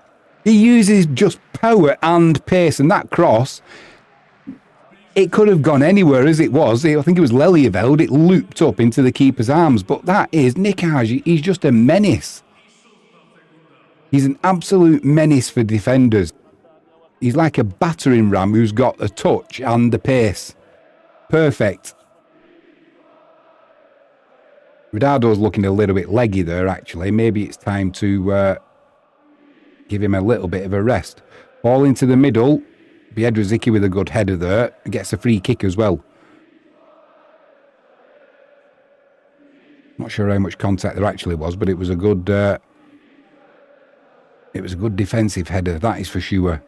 Speaker 2: He uses just power and pace, and that cross, It could have gone anywhere as it was. I think it was Lelyveld. It looped up into the keeper's arms. But that is Nikaj. He's just a menace. He's an absolute menace for defenders. He's like a battering ram who's got a touch and the pace. Perfect. Ridardo's looking a little bit leggy there, actually. Maybe it's time to give him a little bit of a rest. Ball into the middle. Biedrzycki with a good header there. Gets a free kick as well. Not sure how much contact there actually was, but it was a good defensive header, that is for sure.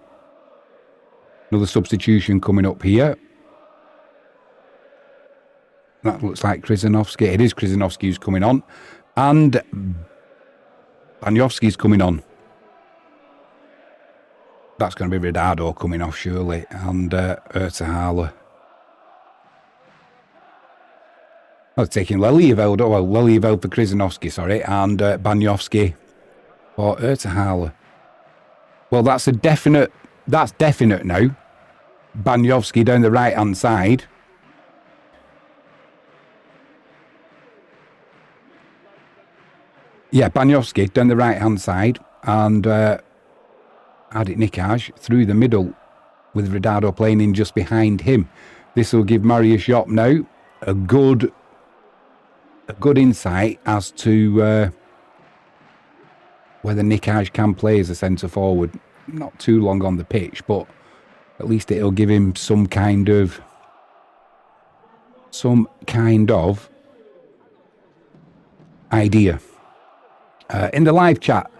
Speaker 2: Another substitution coming up here. That looks like Krzyzanowski. It is Krzyzanowski who's coming on. And Baniowski's coming on. That's going to be Ridardo coming off, surely. And Ertahala. I was taking Lelyveld. Oh, well, Lelyveld for Krzyzanowski, sorry. And Baniowski for Ertahala. Well, that's definite now. Baniowski down the right-hand side. Yeah, Baniowski down the right-hand side. And Adit Nikaj through the middle with Ridardo playing in just behind him. This will give Mariusz Jop now a good insight as to whether Nikaj can play as a centre forward. Not too long on the pitch, but at least it'll give him some kind of idea. In the live chat,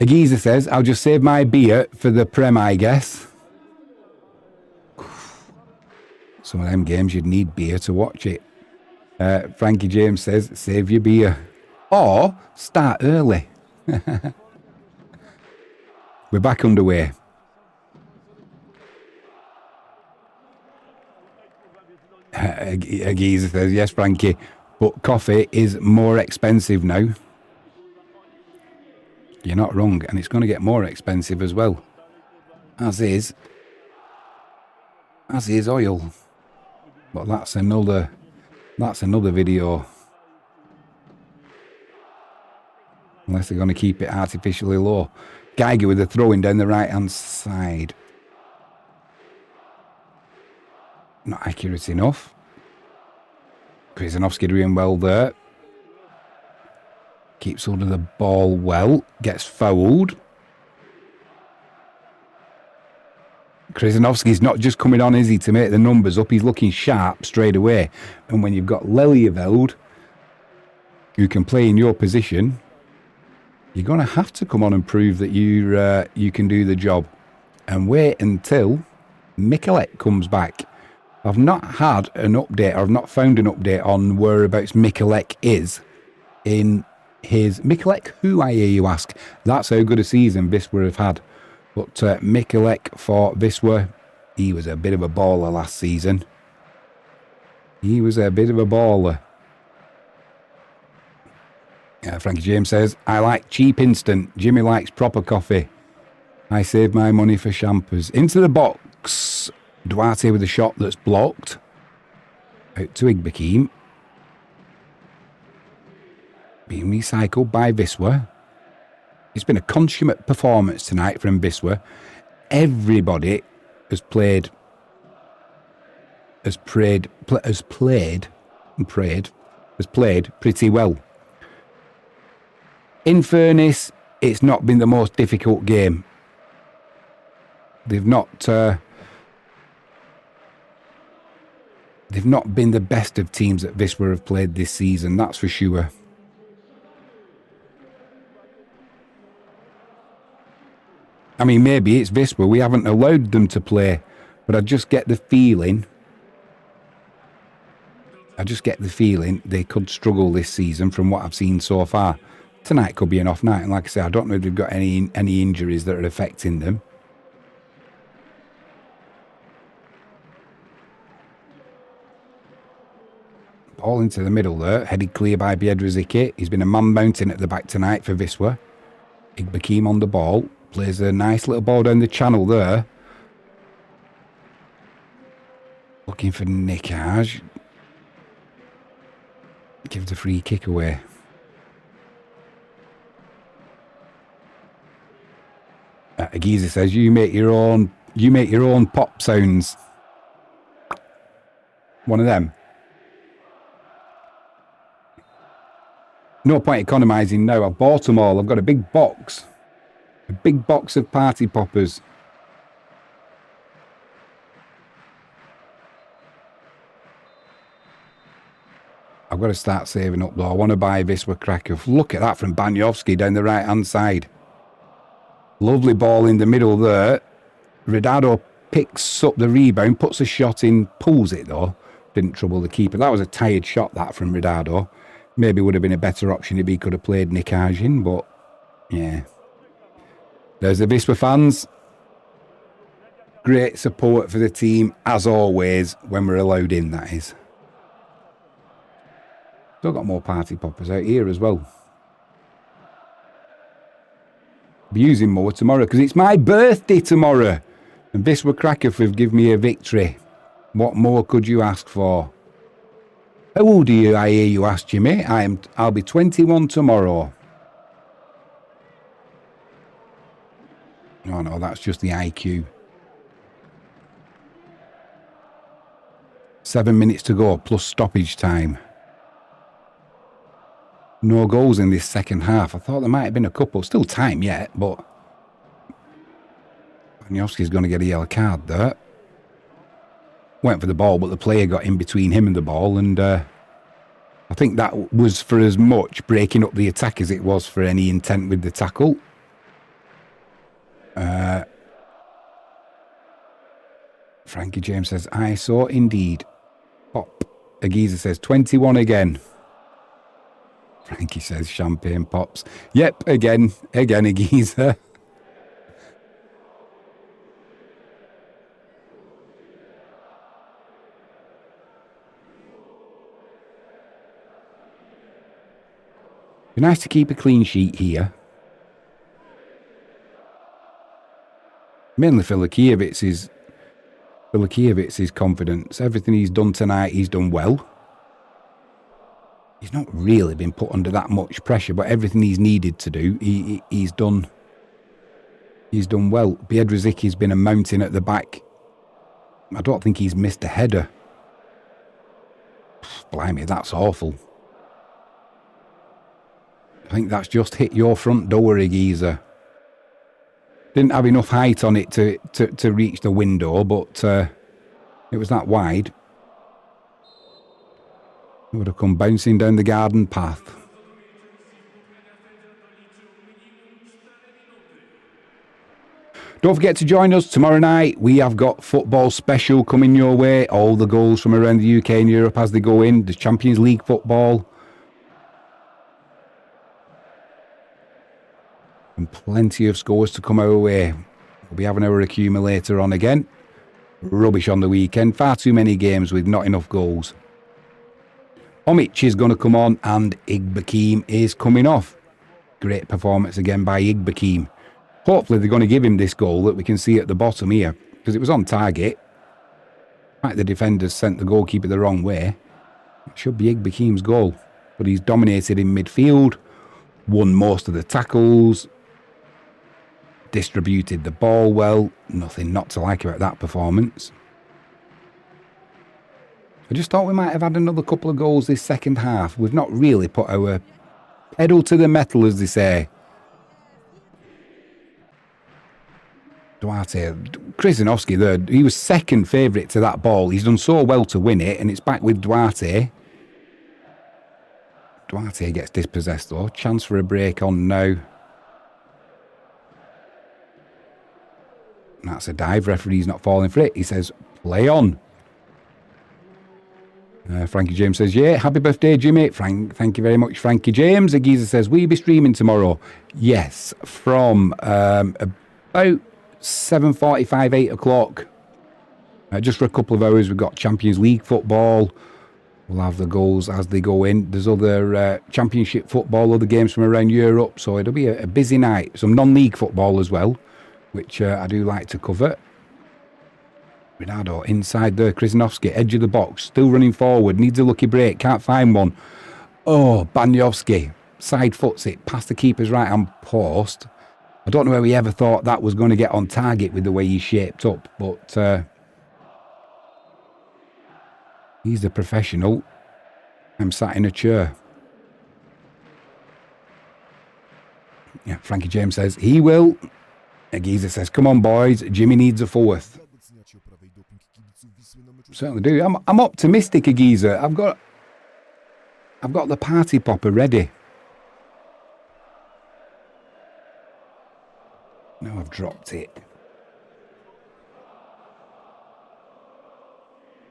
Speaker 2: Agiza says, I'll just save my beer for the Prem, I guess. Some of them games you'd need beer to watch it. Frankie James says, save your beer. Or start early. We're back underway. Agiza says, yes, Frankie, but coffee is more expensive now. You're not wrong, and it's going to get more expensive as well. As is oil. But that's another video. Unless they're going to keep it artificially low. Geiger with a throw-in down the right-hand side. Not accurate enough. Krzyzanowski doing well there. Keeps hold of the ball well. Gets fouled. Krzyzanowski's not just coming on, is he, to make the numbers up. He's looking sharp straight away. And when you've got Lelyveld, who can play in your position, you're going to have to come on and prove that you can do the job. And wait until Mikulek comes back. I've not had an update, or I've not found an update on whereabouts Mikulek is in his... Mikulek, who, I hear you ask? That's how good a season Wisła have had. But Mikulek for Wisła, he was a bit of a baller last season. He was a bit of a baller. Frankie James says, I like cheap instant. Jimmy likes proper coffee. I save my money for champers. Into the box. Duarte with a shot that's blocked. Out to Igbekim. Being recycled by Wisła. It's been a consummate performance tonight from Wisła. Everybody has played pretty well. In fairness, it's not been the most difficult game. They've not been the best of teams that Wisła have played this season, that's for sure. I mean, maybe it's Wisła. We haven't allowed them to play, but I just get the feeling they could struggle this season from what I've seen so far. Tonight could be an off night, and like I say, I don't know if they've got any injuries that are affecting them. Ball into the middle there, headed clear by Biedrzycki. He's been a man mountain at the back tonight for Wisła. Igbekim on the ball, plays a nice little ball down the channel there. Looking for nickage. Give the free kick away. Agiza says, you make your own pop sounds. One of them. No point economising now. I've bought them all. I've got a big box. A big box of party poppers. I've got to start saving up though. I want to buy Wisla Krakow. Look at that from Banyovski down the right hand side. Lovely ball in the middle there. Redado picks up the rebound, puts a shot in, pulls it though. Didn't trouble the keeper. That was a tired shot, that, from Redado. Maybe would have been a better option if he could have played nickage in, but yeah. There's the Wisla fans. Great support for the team, as always, when we're allowed in, that is. Still got more party poppers out here as well. Be using more tomorrow because it's my birthday tomorrow. And Wisla Krakow have given me a victory. What more could you ask for? How old are you, I hear you ask, Jimmy? I'll be 21 tomorrow. Oh no, that's just the IQ. 7 minutes to go, plus stoppage time. No goals in this second half. I thought there might have been a couple. Still time yet, but Banyovski's going to get a yellow card there. Went for the ball, but the player got in between him and the ball, and I think that was for as much breaking up the attack as it was for any intent with the tackle. Frankie James says, I saw indeed. Pop. Agiza says, 21 again. Frankie says, champagne pops. Yep, again, Agiza. Be nice to keep a clean sheet here. Mainly for Lakiewicz's confidence. Everything he's done tonight, he's done well. He's not really been put under that much pressure, but everything he's needed to do, he's done. He's done well. Biedrzycki's been a mountain at the back. I don't think he's missed a header. Blimey, that's awful. I think that's just hit your front door, Agiza. Didn't have enough height on it to reach the window, but it was that wide. It would have come bouncing down the garden path. Don't forget to join us tomorrow night. We have got football special coming your way. All the goals from around the UK and Europe as they go in. The Champions League football. And plenty of scores to come our way. We'll be having our accumulator on again. Rubbish on the weekend. Far too many games with not enough goals. Omic is going to come on and Igbakim is coming off. Great performance again by Igbakim. Hopefully they're going to give him this goal that we can see at the bottom here, because it was on target. Like the defenders sent the goalkeeper the wrong way. It should be Igbakim's goal, but he's dominated in midfield, won most of the tackles, distributed the ball well. Nothing not to like about that performance. I just thought we might have had another couple of goals this second half. We've not really put our pedal to the metal, as they say. Duarte, Krzyzanowski there, he was second favourite to that ball. He's done so well to win it, and it's back with Duarte. Duarte gets dispossessed though. Chance for a break on now. That's a dive. Referee's not falling for it. He says, play on. Frankie James says, yeah, happy birthday, Jimmy. Thank you very much, Frankie James. Agiza says, will you be streaming tomorrow? Yes, from about 7:45, 8 o'clock. Just for a couple of hours, we've got Champions League football. We'll have the goals as they go in. There's other Championship football, other games from around Europe. So it'll be a busy night. Some non-league football as well, which I do like to cover. Ronaldo inside there. Krzyzanowski, edge of the box, still running forward, needs a lucky break, can't find one. Oh, Banyovski side foots it past the keeper's right hand post. I don't know where we ever thought that was going to get on target with the way he's shaped up, but he's the professional. I'm sat in a chair. Yeah, Frankie James says he will. Agiza says, come on boys, Jimmy needs a fourth. Certainly do. I'm optimistic, Agiza. I've got the party popper ready. No, I've dropped it.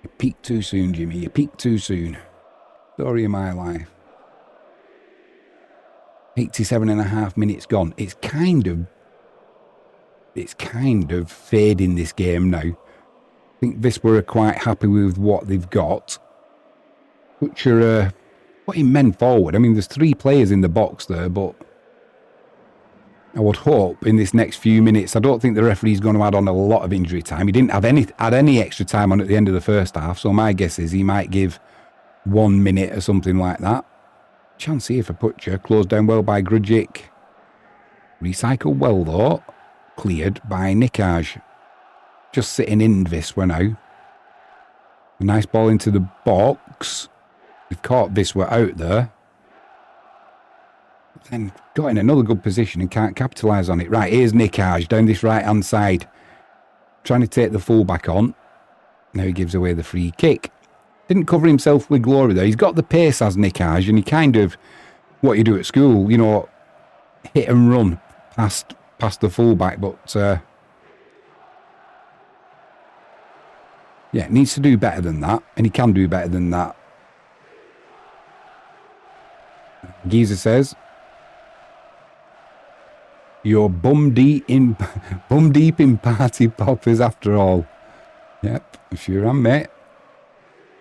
Speaker 2: You peaked too soon, Jimmy. You peaked too soon. Story of my life. 87.5 minutes gone. It's kind of fading this game now. I think Wisla are quite happy with what they've got. Puszcza putting men forward. I mean, there's 3 players in the box there, but I would hope in this next few minutes, I don't think the referee's going to add on a lot of injury time. He didn't have any extra time on at the end of the first half, so my guess is he might give 1 minute or something like that. Chance here for Puszcza, closed down well by Grujic. Recycled well though, cleared by Nikaj. Just sitting in Wisla now. A nice ball into the box. We've caught Wisla out there. Then got in another good position and can't capitalise on it. Right, here's Nikaj down this right-hand side. Trying to take the full-back on. Now he gives away the free kick. Didn't cover himself with glory though. He's got the pace as Nikaj, and he kind of, what you do at school, you know, hit and run past the full-back. But, yeah, needs to do better than that, and he can do better than that. Giza says, you're bum deep in party poppers after all. Yep, I sure am, mate.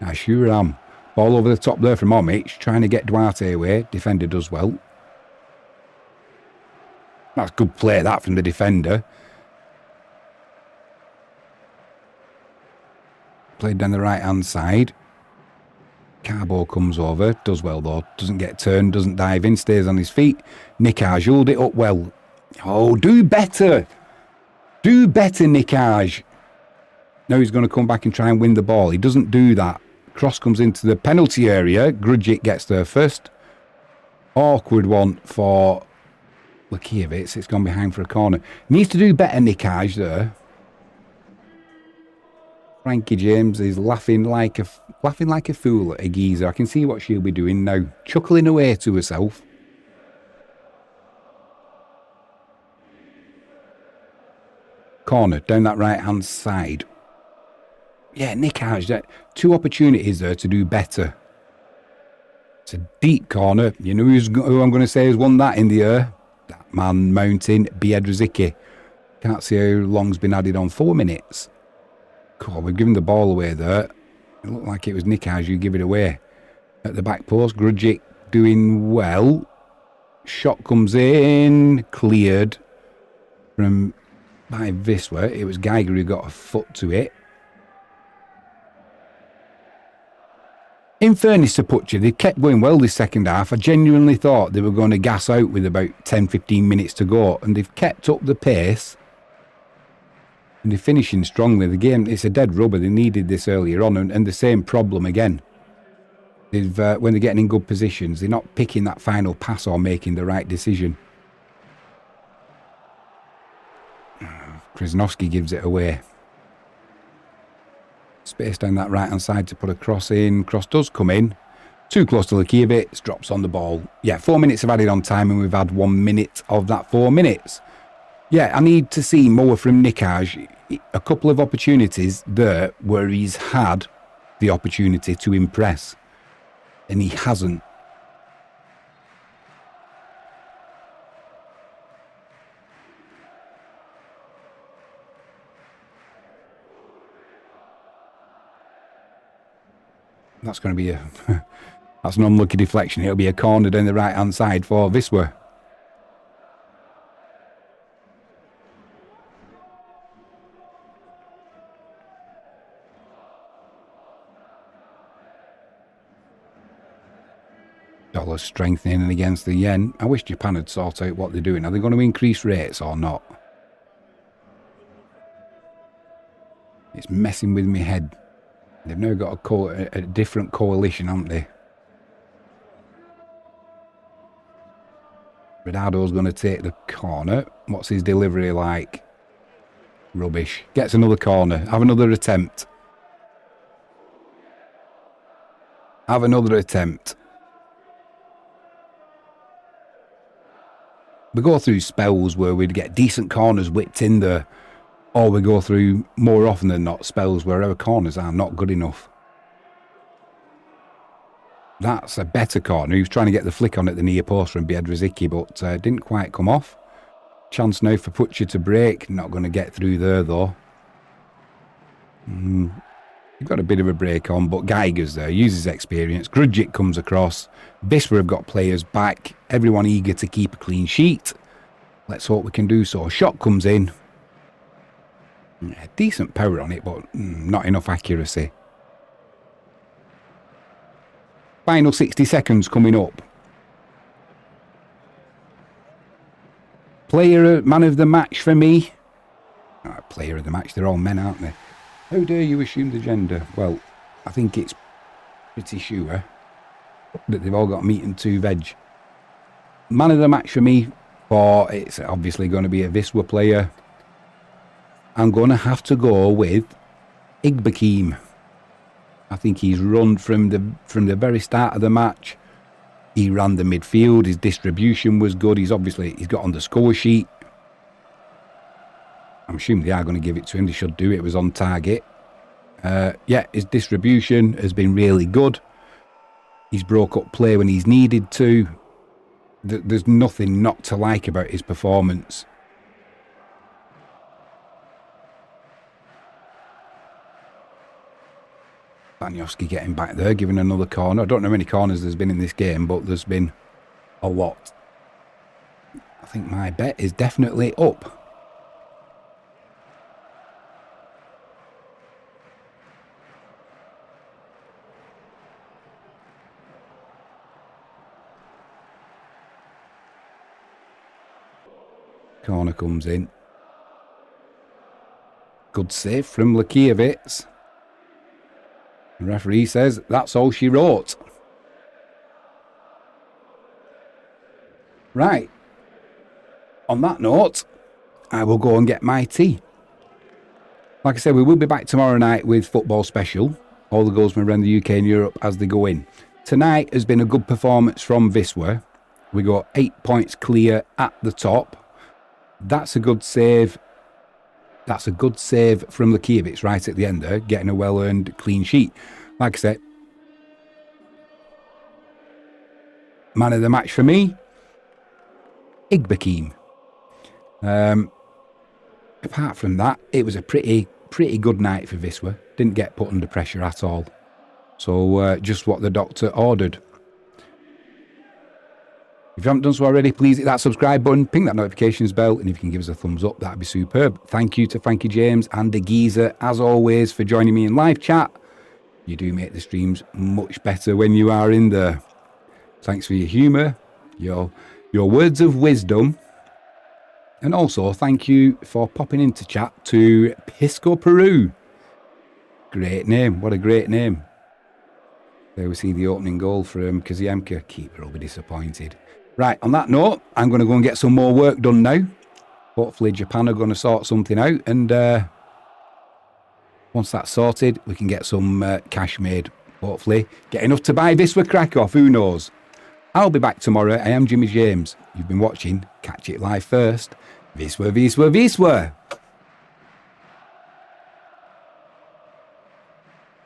Speaker 2: I sure am. Ball over the top there from Omic, trying to get Duarte away. Defender does well. That's good play, that, from the defender. Played down the right-hand side. Carbo comes over, does well though. Doesn't get turned, doesn't dive in, stays on his feet. Nikaj, hold it up well. Oh, do better. Do better, Nikaj. Now he's going to come back and try and win the ball. He doesn't do that. Cross comes into the penalty area. Grujic gets there first. Awkward one for Lakievitz. It's gone behind for a corner. Needs to do better, Nikaj, there. Frankie James is laughing like a fool at Agiza. I can see what she'll be doing now. Chuckling away to herself. Corner down that right-hand side. Yeah, Nikaj, 2 opportunities there to do better. It's a deep corner. You know who I'm going to say has won that in the air? That man mounting, Biedrzycki. Can't see how long's been added on. 4 minutes. Cool, we've given the ball away there. It looked like it was Nikaj who give it away. At the back post, Grujic doing well. Shot comes in. Cleared from by Wisla. It was Geiger who got a foot to it. In fairness to Puszcza, they kept going well this second half. I genuinely thought they were going to gas out with about 10-15 minutes to go, and they've kept up the pace. And they're finishing strongly. The game, it's a dead rubber. They needed this earlier on, and the same problem again. When they're getting in good positions, they're not picking that final pass or making the right decision. Krzyzanowski gives it away. Space down that right-hand side to put a cross in. Cross does come in. Too close to Lakievitz. Drops on the ball. Yeah, 4 minutes have added on time, and we've had 1 minute of that 4 minutes. Yeah, I need to see more from Nikaj. A couple of opportunities there where he's had the opportunity to impress, and he hasn't. That's going to be that's an unlucky deflection. It'll be a corner down the right-hand side for Wisla. Dollar strengthening against the yen. I wish Japan had sorted out what they're doing. Are they going to increase rates or not? It's messing with my head. They've now got a different coalition, haven't they? Ronaldo's going to take the corner. What's his delivery like? Rubbish. Gets another corner. Have another attempt. Have another attempt. We go through spells where we'd get decent corners whipped in there, or we go through, more often than not, spells where our corners are not good enough. That's a better corner. He was trying to get the flick on at the near post from Biedrzycki, but didn't quite come off. Chance now for Puszcza to break. Not going to get through there, though. You've got a bit of a break on, but Geiger's there. Uses experience. Grudgic comes across. Wisla have got players back. Everyone eager to keep a clean sheet. Let's hope we can do so. Shot comes in. Decent power on it, but not enough accuracy. Final 60 seconds coming up. Man of the match for me. Player of the match, they're all men, aren't they? How dare you assume the gender? Well, I think it's pretty sure that they've all got meat and 2 veg. Man of the match for me, it's obviously going to be a Wisla player. I'm going to have to go with Igbekeem. I think he's run from the very start of the match. He ran the midfield. His distribution was good. He's got on the score sheet. I'm assuming they are going to give it to him. They should do it. It was on target. His distribution has been really good. He's broke up play when he's needed to. There's nothing not to like about his performance. Baniowski getting back there, giving another corner. I don't know how many corners there's been in this game, but there's been a lot. I think my bet is definitely up. Corner comes in. Good save from Lakiewicz. The referee says that's all she wrote. Right. On that note, I will go and get my tea. Like I said, we will be back tomorrow night with Football Special. All the goals from around the UK and Europe as they go in. Tonight has been a good performance from Wisla. We got 8 points clear at the top. That's a good save. That's a good save from Lakiewicz right at the end there, getting a well-earned clean sheet. Like I said, man of the match for me, Igbekeem. Apart from that, it was a pretty good night for Wisla. Didn't get put under pressure at all. So just what the doctor ordered. If you haven't done so already, please hit that subscribe button, ping that notifications bell, and if you can give us a thumbs up, that'd be superb. Thank you to Frankie James and the Geezer, as always, for joining me in live chat. You do make the streams much better when you are in there. Thanks for your humour, your words of wisdom, and also thank you for popping into chat to Pisco Peru. Great name, what a great name. There we see the opening goal from Kaziemka. Keeper will be disappointed. Right, on that note, I'm going to go and get some more work done now. Hopefully Japan are going to sort something out, and once that's sorted, we can get some cash made. Hopefully get enough to buy Wisla Krakow, who knows. I'll be back tomorrow. I am Jimmy James. You've been watching Catch It Live First. Wisla, Wisla, Wisla.